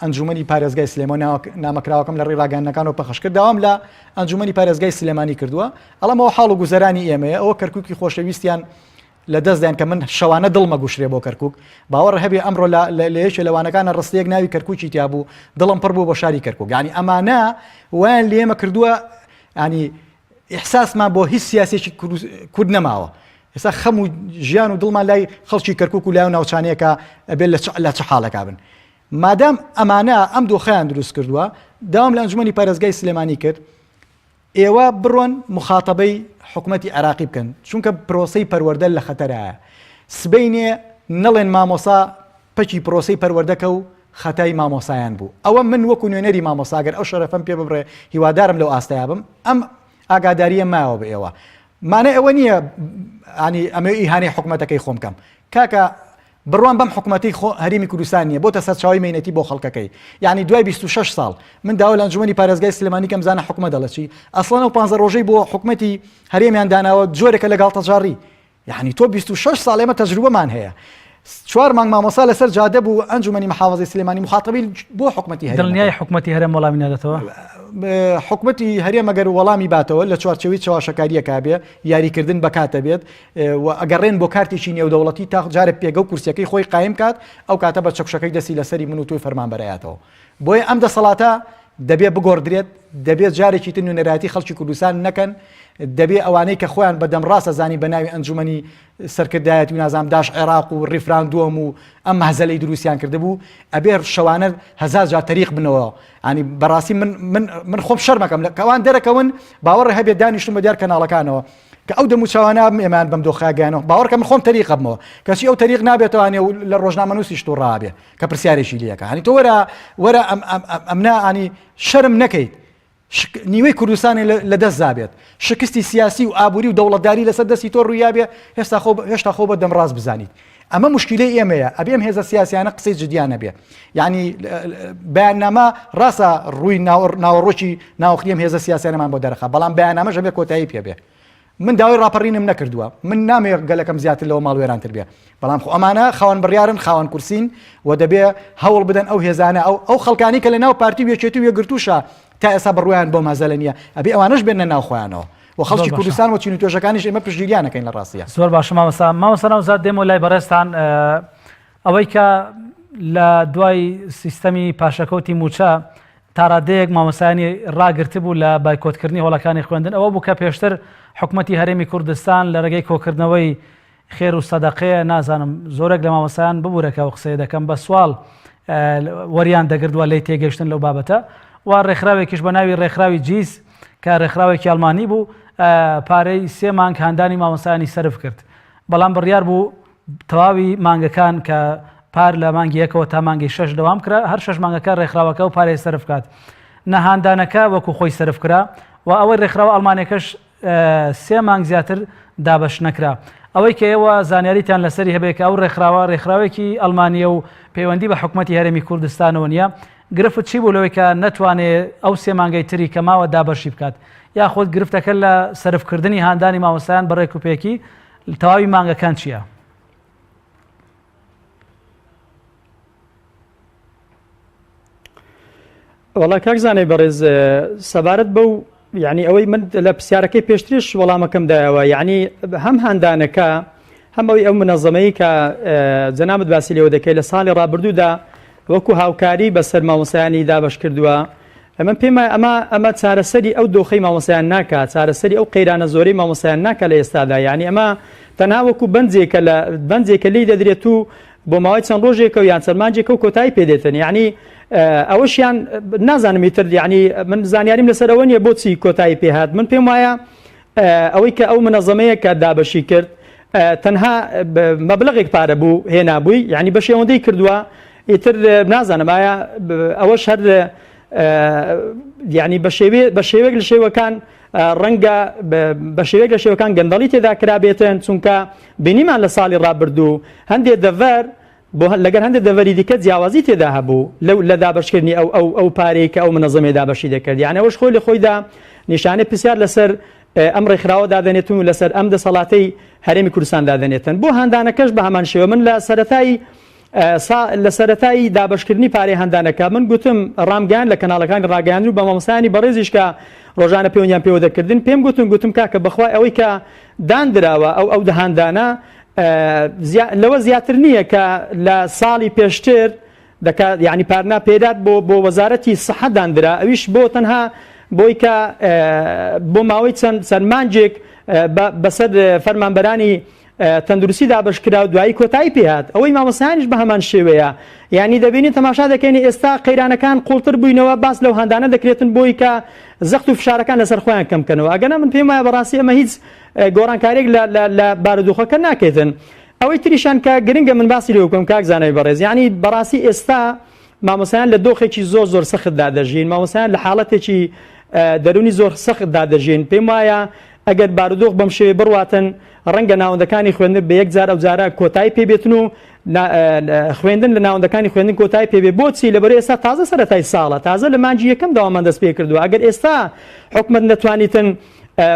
ئەنجومەنی پارێزگای سلێمان نامەکراوەکەم لە ڕێڕاگەنەکانەوە پەخش کرداوام لە ئەنجومەنی پارێزگای سلێمانی کردووە ئەڵەمەوە حاڵ و گوزەرانی ئێمەیە ئەوە کەرکووکی خۆشەویستیان لە دەستدایان کە من شەوانە دڵمە گوشرێ بۆ کەرکووک باوەڕ هەبێ ئەمڕۆ لە یەکێ لەوانەکانە ڕستەیەک ناوی کەرکووکی تیا بوو دڵم پڕ بوو بۆ شاری کەرکووک ینی ئەمانە ویان لێمە کردووە ینی ئیحساسمان بۆ هیچ سیاسێکی کورد نەماوە ئێستا خەم و ژیان و دڵمان لای خەڵکی کەرکووک و لای ناوچانەیەکە ئەبێت لە چ حاڵەکە بن مادام ئەمانە ئەم دۆخەیان دروست کردووە داوام لە ئەنجومەنی پارێزگای سلێمانی کرد ئێوە بڕۆن مخاتەبەی حکوومەتی عراقی بکەن چونکە پرۆسەی پەروەردە لە خەتەرایە سبەینێ نەڵێن مامۆسا پەکی پرۆسەی پەروەردەکە و خەتای مامۆسایان بوو ئەوە من وەکو نوێنەری مامۆساگەر ئەو شەرەفەم پێ ببڕێ هیوادارم لەو ئاستەیە بم ئەم ئاگاداریە مایەوە بە ئێوە مانە ئەوە نییە ینی ئەمە ئیهانەی حکوومەتەکەی خۆم بکەم کاکە بڕوان بەم حکوومەتی هەرێمی کوردستان نیە بۆتە سەرچاوی مێنەتی بۆ خەڵکەکەی یعنی دوای 26 ساڵ من داوا لە ئەنجومەنی پارێزگای سلێمانی کەم زانە حکوومەت دەڵێت چی ئەسڵەن ئەو 15 ڕۆژەی بۆ حکوومەتی هەرێمیان داناوە جۆرێکە لەگەڵ تەجاری یعنی تۆ 26 ساڵ ئێمە تەجروبەمان هەیە 4 مانگ مامۆسا لەسەر جادە بوو ئەنجومەنی محافظەی سلێمانی مخاتەبی بۆ حکوومەتی هەرێم دڵنیای حکوومەتی هەرێم وەڵامی نادەتەوە حکوومەتی هەرێم ئەگەر وەڵامی باتەوە لە چوارچەوەی چاواشەکاریەکە بێ یاریکردن بەکاتە بێت و ئەگەڕێن بۆ کارتێکی نێودەوڵەتی تا جارێک پێگە و کورسیەکەی خۆی قایم کات ئەو کاتە بە چەکشەکەی دەستی لەسەری من و توی فەرمانبەرایەتەوە بۆیە ئەم دەسەڵاتە دەبێت بگۆڕدرێت دەبێت جارێکی تر نوێنەرایەتی خەڵکی کوردستان نەکەن دەبێت ئەوانەی کە خۆیان بەدەم ڕاستە زانی بە ناوی ئەنجومەنی سەرکردایەتی و نازام داش عێراق و ڕیفراندۆم و ئەم مەهزەلەی دروستیان کردبوو ئەبێ شەوانە هەزار جار تەریق بنەوە ینی بەڕاستی من خۆم شەرمەکەم لە کەوان دەرەکەون باوەڕ هەبێت دانیشتم بە دیار کەناڵەکانەوە کە ئەو دەموچاوانە ئێمان بەم دۆخاگەیانەوە باوەڕکە من خۆم تەریق بمەوە کەچی ئەو تەریق نابێتەوانێ و لە ڕۆژنامەنووسیش تۆ ڕابێ کە پرسیارێکی لەکە هەنی تۆ وەرە ئەمنا ئانی شەرم نەکەیت نیوەی کوردستانی لە دەست زابێت شکستی سیاسی و ئابووری و دەوڵەتداری لەسەر دەستی تۆ ڕوویابێ هێشتا خۆ بە دەمڕاست بزانیت ئەمە مشکلەی ئێمەیە ئەبێم هێزە سیاسیانە قسەی جدیانە بێ یعنی بەیاننامە ڕاستە ڕووی ناوەڕۆکی ناوەخریم هێزە سیاسیانەمان بۆ دەرەخە بەڵام بەیاننامەش ئەبێ کۆتایی پێ بێ من داوای ڕاپەڕینم نەکردووە من نامێ گەلەکەم زیاتر لەوە ماڵوێرانتر بێ بەڵام خۆ ئەمانە خاوەن بڕیارن خاوەن کورسین و دەبێ هەوڵ بدەن ئەو هێزانە ئەو خەڵکانی کە لە ناو پارتی وێچێتی و یەکگرتووشە تا ئێستا بڕوایان بۆ مەزەلە نییە ئەبێ ئەوانەش بێنە ناو خۆیانەوە و خەڵکی کوردستان و چین و توێژەکانیش ئێمە پشتگیریانەکەین لە ڕاستیە زۆر باشە مامۆستا ناوزاد دێمە لای بەڕێستان ئەوەی کە لە دوای سیستەمی پاشەکەوتی موچە تاڕادەیەک مامۆسایانی ڕاگررت بوو لە بایکۆتکردنی هۆڵەکانی خوێندن ئەوە بوو کە پێشتر حکوومەتی هەرێمی کوردستان لە ڕێگەی کۆکردنەوەی خێر و سەدەقەیە نازانم زۆرێک لە مامۆسایان ببوورەکە و قسەی دەکەم بە سوال وەریان دەگردووە لی تێگەشتن لەو بابەتە و ڕێکخراوێکیش بە ناوی ڕێکخراوی جیز کە ڕێکخراوێکی ئەڵمانی بوو پارەی 3 مانگ هاندانی مامۆسایانی سەرف کرد بەڵام بڕیار بوو تەواوی مانگەکان کە پار لە مانگی 1ەوە تا مانگی 6 دەوام کرا هەر 6 مانگەکە ڕێکخراوەکە و پارەی سەرف کات نەهاندانەکە وەکو خۆی سەرف کرا و ئەوەی ڕێکخراوە ئەڵمانێکەش 3 مانگ زیاتر دابەش نەکرا ئەوەی کە ئێوە زانیاریتان لەسەری هەبێت کە ئەو ڕێکخراوێکی ئەڵمانیە و پەیوەندی بە حکوومەتی هەرێمی کوردستانەوە نیە گرفت چی بوو لەوەی کە نەتوانێت ئەو 3 مانگەی تری کە ماوە دابەشی بکات یاخود گرفتەکە لە سەرفکردنی هاندانی مامۆستایان بە ڕێکوپێکی تەواوی مانگەکان چییە؟ وەڵا کاک زانەی بەڕێز سەبارەت بەو یعنی ئەوەی من لە پرسیارەکەی پێشتریش وەڵامەکەم دایەوە یعنی هەم هاندانەکە هەم ئەوی ئەو منەظەمەی کە جەنابەت باسی لێوە دەکەی لە ساڵی ڕابردوودا وەکو هاوکاری بەسەر مامۆسایانی دابەش کردووە من پێم ئەمە چارەسەری ئەو دۆخەی مامۆسایان ناکات چارەسەری ئەو قەیرانە زۆرەی مامۆسایان ناکە لە ئێستادا یعنی ئەمە تەنها وەکو بەنجێکە لی دەدرێت و بۆ ماوەی چەند ڕۆژێکە و یان سەرمانجێکە و کۆتایی پێدێتن یعنی ئەوەشیان نازانم تر یعنی من زانیاریم لەسەرەوە نیە بۆچی کۆتایی پێهات من پێم وایە ئەوەی کە ئەو منەظەمەیە کە دابەشی کرد تەنها مەبلەغێک پارە بوو هێنابووی یعنی بە شێوەندەی کردووە ئیتر نازانم ئایا ئەوەش هەر یعنی بە شێوەیەک لە شێوەکان ڕەنگە بە شێوەیەک لە شێوەکان گەندەڵی تێدا کرابێتن چونکە بینیمان لە ساڵی ڕابردوو هەندێک دەڤەر لەگەر هەندێک دەڤەری دیکە جیاوازی تێدا هەبوو لە دابەشکردنی ئەو پارەی کە ئەو منەظەمەی دابەشی دەکرد یعنی ئەوەش خۆی لە خۆیدا نیشانەی پرسیار لەسەر ئەم ڕێکخراوە دادەنێتن و لەسەر ئەم دەسەڵاتەی هەرێمی کوردستان دادەنێتن بۆ هەندانەکەش بە هەمان شێوە من لە سەرەتایی دابەشکردنی پارەی هەندانەکە من گوتم ڕامگەیان لە کەناڵەکانی ڕاگەیاندن و بە مامۆستایانی بەڕێزیش کە ڕۆژانە پەیوەندیان پێوە دەکردن پێم گوتم کاکە بەخوای ئەوەی کە دانراوە ئەو دەهاندانە لەوە زیاتر نییە کە لە ساڵی پێشتر دەکات یعنی پارنا پێدات بۆ وەزارەتی سەحەت دانرا ئەویش بۆ تەنها بۆی کە بۆ ماوەی چەند سەرمانجێک بەسەر فەرمانبەرانی تەندروستی دابشکرا و دوایی کۆتایی پێهات ئەوەی مامۆستایانیش بە هەمان شێوەیە یعنی دەبینی تەماشا دەکەین ئێستا قەیرانەکان قوڵتر بووینەوە باس لەو هەندانە دەکرێتن بۆی کە زەخت و فشارەکان لەسەر خۆیان کەمکەنەوە ئەگەنا من پێم وایە بەڕاستی ئەمە هیچ گۆڕانکارێک لە بارودۆخەکە ناکەیتن ئەوەی تریشان کە گرنگە من باسی لێ بکەم کاک زانەوەی بەڕێز یعنی بەڕاستی ئێستا مامۆستایان لە دۆخێکی زۆر سەختدا دەژین مامۆستایان لە حاڵەتێکی دەرونی زۆر سەختدا دەژین پێم وایە ئەگەر بارودۆخ بەم شێوێ بڕواتن ڕەنگە ناوەندەکانی خوێندن بە یەکجار ئەو جارە کۆتایی پێبێتن و خوێندن لە ناوەندەکانی خوێندن کۆتایی پێبێ بۆچی لەبەرەوەی ئێستا تازە سەرەتای ساڵە تازە لە مانجی یەکەم داوامان دەست پێ کردووە ئەگەر ئێستا حکومەت نەتوانیتن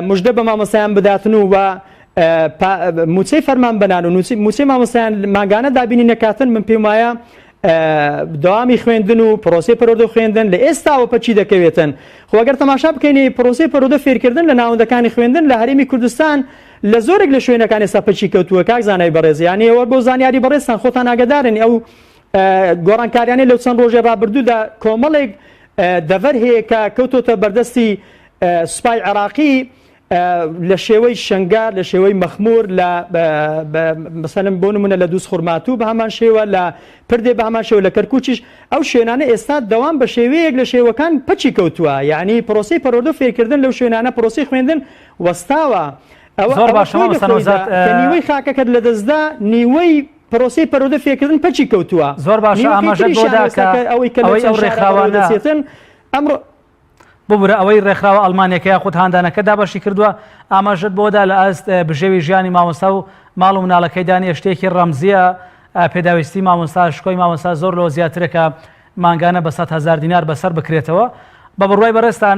مژدە بە مامۆستایان بداتن و موچەی فەرمان بەنان و موچەی مامۆستایان ماگانە دابینی نەکاتن من پێم وایە داوامی خوێندن و پرۆسەی پەرۆدە خوێندن لە ئێستاوە پەچی دەکەوێتن خۆ ئەگەر تەماشا بکەینی پرۆسەی پەرۆدە فێرکردن لە ناوەندەکانی خوێندن لە هەرێمی کوردستان لە زۆرێک لە شوێنەکان ئێستا پەچی کەوتووە کاک زانای بەڕێز یعنی ئەوە بۆ زانیاری بەڕێزتان خۆتان ئاگادارن ئەو گۆڕانکاریانەی لەو چەند ڕۆژێ ڕابردوودا کۆمەڵێک دەڤەر هەیە کە کەوتۆتە بەردەستی سوپای عێراقی لە شێوەی شەنگار لە شێوەی مەخمور لە مەسەلەن بۆ نمونە لە دووس خورماتوو بە هەمان شێوە لە پردێ بە هەمان شێوە لە کەرکوچیش ئەو شوێنانە ئێستا دەوام بە شێوەیەک لە شێوەکان پەچی کەوتووە یعنی پرۆسەی پەرۆدە فێرکردن لەو شوێنانە پرۆسەی خوێندن وەستاوە زۆر باشە نیوەی خاکەکەت لە دەستدا نیوەی پرۆسەی پەرۆدە فێرکردن پەچی کەوتووە زۆر باشە ئاماژەت بۆدا کە ئەوەی ئەو ڕێکخراوانە ئەمڕۆ ببورە ئەوەی ڕێکخراوە ئەڵمانیەکە یاخود هاندانەکە دابەشی کردووە ئاماژەت بۆدا لە ئاست بژێوی ژیانی مامۆستا و ماڵ و مناڵەکەیدانی شتێکی ڕەمزیە پێداویستی مامۆستا شکۆی مامۆستا زۆر لەوە زیاترەکە مانگانە بە 100,000 دینار بەسەر بکرێتەوە بە بڕوای بەڕێستان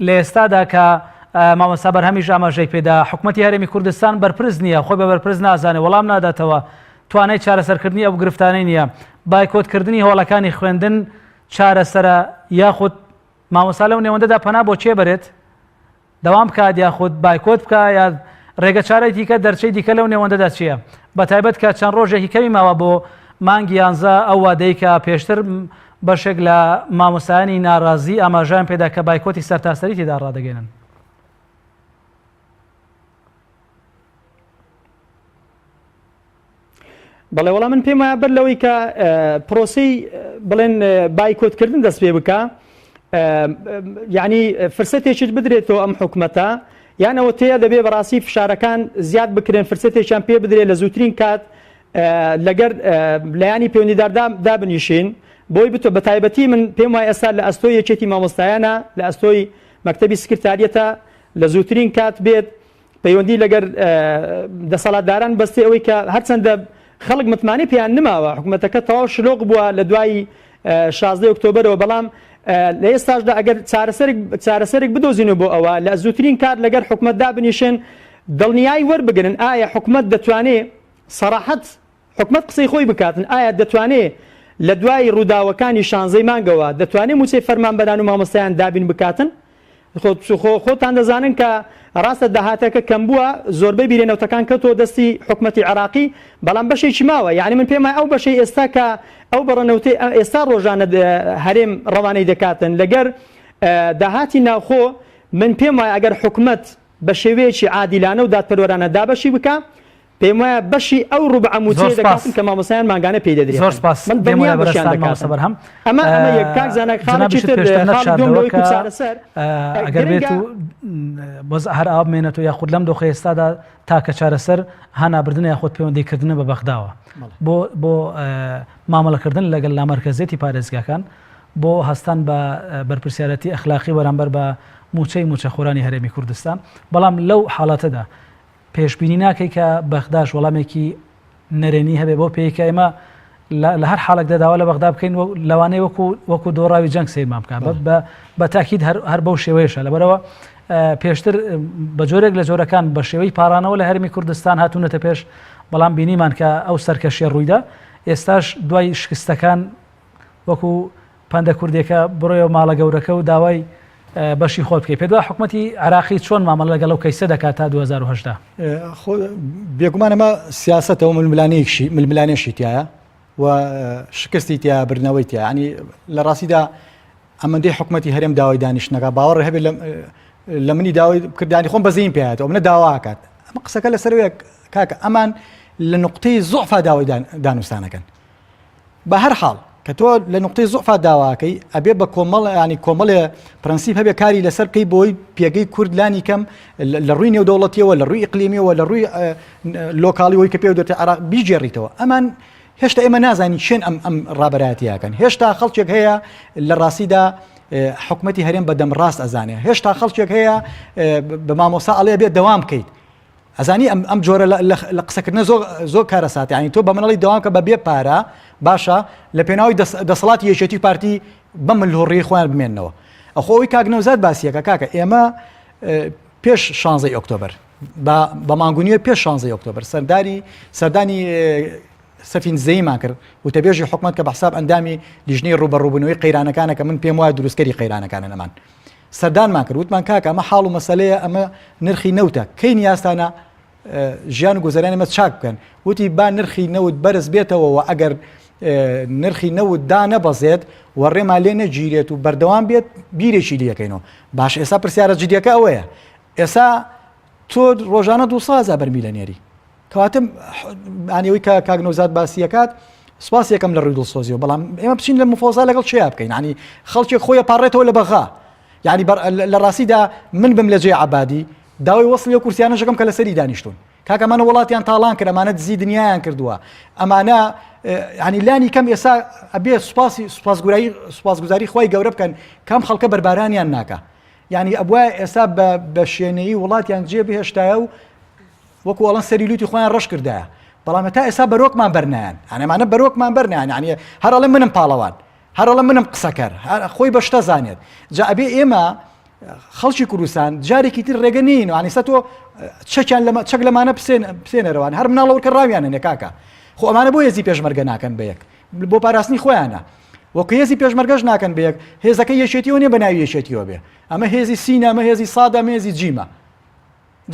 لە ئێستادا کە مامۆستا بەرهەمیش ئاماژەی پێدا حکوومەتی هەرێمی کوردستان بەرپرس نییە خۆی بە بەرپرس نازانێ وەڵام ناداتەوە توانای چارەسەرکردنی ئەو گرفتانەی نییە بایکۆتکردنی هۆڵەکانی خوێندن چارەسەرە یاخود مامۆستا لەو نێوەندەدا پەنا بۆ چێ بەرێت دەوام بکات یاخود بایکۆت بکە یا ڕێگە چارەی دیکە دەرچەی دیکە لەو نێوەندەدا چییە بەتایبەت کە چەند ڕۆژێکی کەمی ماوە بۆ مانگی 11 ئەو وادەی کە پێشتر بەشێک لە مامۆستایانی ناڕازی ئاماژیان پێدا کە بایکۆتی سەرتاسەری تێدا ڕادەگەێنن بەڵێ وەڵام من پێم وایە بەر لەوەی کە پرۆسەی بڵێن بایکۆتکردن دەست پێ بکە یعنی فرسەتێکیت بدرێتەوە ئەم حکومەتە یان ئەوە تەیە دەبێ بەڕاستی فشارەکان زیاد بکرێن فرسەتێکیان پێ بدرێت لە زووترین کات لەگەر لایانی پەیوەندیدار دابنیشین بۆی بتۆ بە تایبەتی من پێم وایە ئێستا لە ئەستۆی یەکێتی مامۆستایانە لە ئەستۆی مەکتەبی سکرتاریەتە لە زووترین کات بێت پەیوەندی لەگەر دەسەڵاتداران بەستی ئەوەی کە هەرچەندە خەڵک متمانی پێیان نماوە حکوومەتەکە تەواو شلۆق بووە لە دوای 16 ئۆکتۆبەرەوە بەڵام لە ئێستاشدا ئەگەر چارەسەرێک بدۆزینەوە بۆ ئەوە لە زووترین کات لەگەر حکومەتدا بنیشن دڵنیایی وەربگرن ئایا حکومەت دەتوانێت سەراحەت حکومەت قسەی خۆی بکاتن ئایا دەتوانێت لە دوای ڕووداوەکانی 16 مانگەوە دەتوانێت موچەی فەرمانبەران و مامۆستایان دابین بکاتن خۆتان دەزانن کە ڕاستە داهاتەکە کەم بووە زۆربەی بیرێنەوتەکان کەوتۆ دەستی حکومەتی عێراقی بەڵام بەشێکی ماوە یعنی من پێم وایە ئەو بەشەی ئێستا کە ئەو بەڕەنەوتەی ئێستا ڕۆژانە هەرێم ڕەوانەی دەکاتن لەگەر داهاتی ناوخۆ من پێم وایە ئەگەر حکومەت بە شێوەیەکی عادیلانە و دادپەروەرانە دابەشی بکە پێم وایە بەشی ئەو ڕوبع موچەی دەکاتن کە مامۆستایان مانگانە پێی دەدرێت زۆر سپاس من دڵنیا بەشیان دەکاتن ئەمە یەک کاک زانای خاڵێکی تر خاڵی دوم لەوەی چارەسەر ئەگەر بێت و هەر ئاو بمێنێتەوە یاخود لەم دۆخە ئێستادا تاکە چارەسەر هەنابردنە یاخود پەیوەندیکردنە بە بەغداوە بۆ مامەڵەکردن لەگەڵ لامەرکەزێتی پارێزگاکان بۆ هەستان بە بەرپرسیارەتی ئەخلاقی بەرامبەر بە موچەخۆرانی هەرێمی کوردستان. بەڵام لەو حاڵەتەدا پێشبینی ناکەی کە بەغداش وەڵامێکی نەرێنی هەبێ بۆ پێیکە ئێمە لە هەر حاڵێکدا داوا لە بەغدا بکەین لەوانەیە وەکو دۆڕاوی جەنگ سیرمان بکات بە تاکید هەر بەو شێوەیەشە. لەبەرەوە پێشتر بە جۆرێک لە جۆرەکان بە شێوەی پارانەوە لە هەرمی کوردستان هاتوونەتە پێش، بەڵام بینیمان کە ئەو سەرکەشیە ڕوویدا. ئێستاش دوای شکستەکان وەکو پەندە کوردێکە بڕۆیە ماڵە گەورەکە و داوای بەشی خۆت بکەیت. پێدوا حکوومەتی عراقی چۆن مامەڵە لەگەڵ ئەو کەیسە دەکات تا 2010؟ بێگومان ئەمە سیاسەتەوە ململانێشی تایە و شکستی تیا برنەوەی تیا، ینی لە ڕاستیدا ئەمەندەی حکوومەتی هەرێم داوای دانیشتنەکە باوەڕ هەبێت لە منی داوای کردانی خۆم بەزین پێێتەوە منە داواکات. ئەمە قسەکە لەسەرەوەیە کاکە ئەمان لە نقطەی زوعفا داوای دانوستانەکەن. بە هەر حاڵ کە تۆ لە نقطەی زوعفا داواکەی ئەبێ بە کۆمەڵ ینی کۆمەڵێ پرەنسیپ هەبێ کاری لەسەر بکەی بۆی پێگەی کورد لانی کەم لە ڕووی نێودەوڵەتیەوە لە ڕووی ئیقلیمیەوە لە ڕووی لۆکاڵیەوەی کە پێ دێتە عراق بیجێڕیتەوە. ئەمان هێشتا ئێمە نازانی شوێن ئەم ڕابەرایەتیەکەن. هێشتا خەڵکێک هەیە لە ڕاستیدا حکوومەتی هەرێم بەدەم ڕاست ئەزانێ. هێشتا خەڵکێک هەیە بە مامۆسا ئەڵێ بێت دەوام بکەیت. ئەزانی ئەم جۆرە لە قسەکردنە زۆر کارەساتی، ینی تۆ بە منەڵی دەوام کە بە بێ پارە باشە لە پێناوی دەسەڵاتی یەکێتی پارتی بەم ملهوڕی خۆیان بمێننەوە. ئەخۆی کاک نەوزاد باسیەکە کاکە ئێمە پێش 16 ئۆکتۆبر بە مانگونیە پێش 16 ئۆکتۆبر سەردانی سەفین زەیمان کرد و تەبێژی حکومەت کە بەحساب ئەندامی لیژنەی ڕوبەڕووبوونەوەی قەیرانەکانە کە من پێم وایە دروستکەری قەیرانەکانە نەمان سەردانمان کرد. وتمان کاکە ئەمە حاڵ و مەسەلەیە، ئەمە نرخی نەوتە، کەی نیازتانە ژیان و گوزەرانی ئێمە چاک بکەن. وتی با نرخی نەوت بەرز بێتەوە و ئەگەر نرخی نەوت دا نەبەزێت و ڕێمان لێ نەگیرێت و بەردەوام بێت بیرێکی لەکەینەوە. باش ئێستا پرسیارە جدیەکە ئەوەیە، ئێستا تۆ ڕۆژانە 200,000 بەرمیلە نێری کەواتە ئانیەوەی کە کاک نەوزاد باسیەکات سوپاس یەکەم لە ڕووی دڵسۆزیەوە. بەڵام ئێمە بچین لە مفۆزا لەگەڵ چیا بکەین، ینی خەڵکێک خۆیە پاڕێتەوە لە بەغا. یعنی لە ڕاستیدا من بم لە جێ عەبادی داوای وەسڵی و کورسیانە شەکەم کە لەسەری دانیشتون. کاکەمانە وڵاتیان تاڵان کرد، ئەمانە دزی دنیایان کردووە، ئەمانە ینی لانی کەم ئێستا ئەبێ سوپاسگوزاری خۆی گەورە بکەن کەم خەڵکە بەربارانیان ناکە. یعنی ئەبوایە ئێستا بە شوێنەیی وڵاتیان جێ بهێشتایە و وەکو ئەڵەن سەریلوتی خۆیان ڕەش کردایە. بەڵام تا ئێستا بەرۆکمان بەرنایان، ئەمانە بەرۆکمان بەرنایان، ینی هەرەڵێ منم پاڵەوان، هەرەڵە منم قسەکەر، خۆی بەشتە زانێت. جا ئەبێ ئێمە خەڵکی کوردستان جارێکی تر ڕێگە نین و ئەنیستا تۆ چەک لەمانە بسێنەرەوان هەر مناڵەوەکە ڕاویانە کاکە. خۆ ئەمانە بۆ هێزی پێشمەرگە ناکەن بەیەک بۆ پاراستنی خۆیانە، وەکو هێزی پێشمەرگەش ناکەن بەیەک هێزەکە یەشێتیەوە نیە بەناوی یەشێتیەوە بێ. ئەمە هێزی سینە، ئەمە هێزی سادە، ئەمە هێزی جیمە،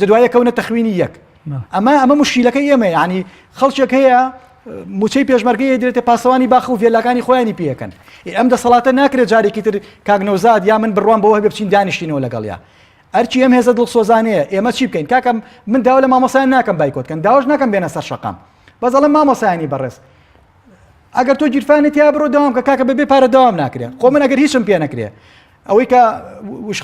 دوایە کەونە تەخوینی یەک. ئەمە مشکیلەکەی ئێمە، ینی خەڵکێک هەیە موچەی پێشمەرگەیە دێتە پاسەوانی باخ و فێلەکانی خۆیانی پێەکەن. ئەم دەسەڵاتە ناکرێت جارێکی تر کاک نەوزاد یا من بڕوان بەوە هەبێ بچین دانیشتینەوە لەگەڵیا. ئەرچی ئەم هێزە دڵسۆزانەیە ئێمە چی بکەین؟ کاکەم من داوا لە مامۆسایان ناکەم بایکۆتکەن، داواش ناکەم بێنە سەر شەقام، بەس ئەڵێم مامۆسایانی بەڕێز ئەگەر تۆ گیرفانت یا بڕۆ داوام کە کاکە بەبێ پارە داوام ناکرێت. خۆ من ئەگەر هیچم پێ نەکرێ ئەوەی کە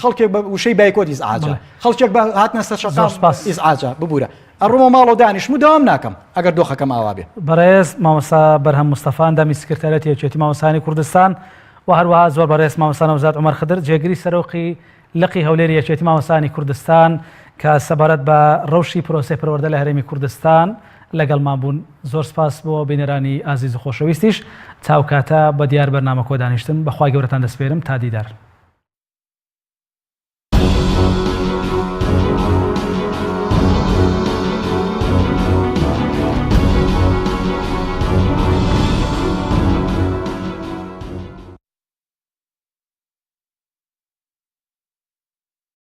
خەڵکێک وشەی بایکۆت ئیزعاجە، خەڵکێک هاتنە سەر شەقام ئیزعاجە ببوورە ئەڕۆمە ماڵەوە دانیشتم و داوام ناکەم ئەگەر دۆخەکەم ئاوا بێ. بەڕێز مامۆستا بەرهەم مستەفا ئەندامی سکرتارەتی یەکێتی مامۆستانی کوردستان و هەروەها زۆر بەڕێز مامۆستا نەوزاد عومەر خدر جێگری سەرۆقی لقی هەولێری یەکێتی مامۆستانی کوردستان کە سەبارەت بە ڕەوشی پرۆسەی پەروەردە لە هەرێمی کوردستان لەگەڵمان بوون. زۆر سپاس بۆ بینەرانی ئازیز و خۆشەویستیش. تاو کاتە بە دیار بەرنامە کۆ دانیشتن. بەخوای گەورەتان دەسپێرم تا دیدار.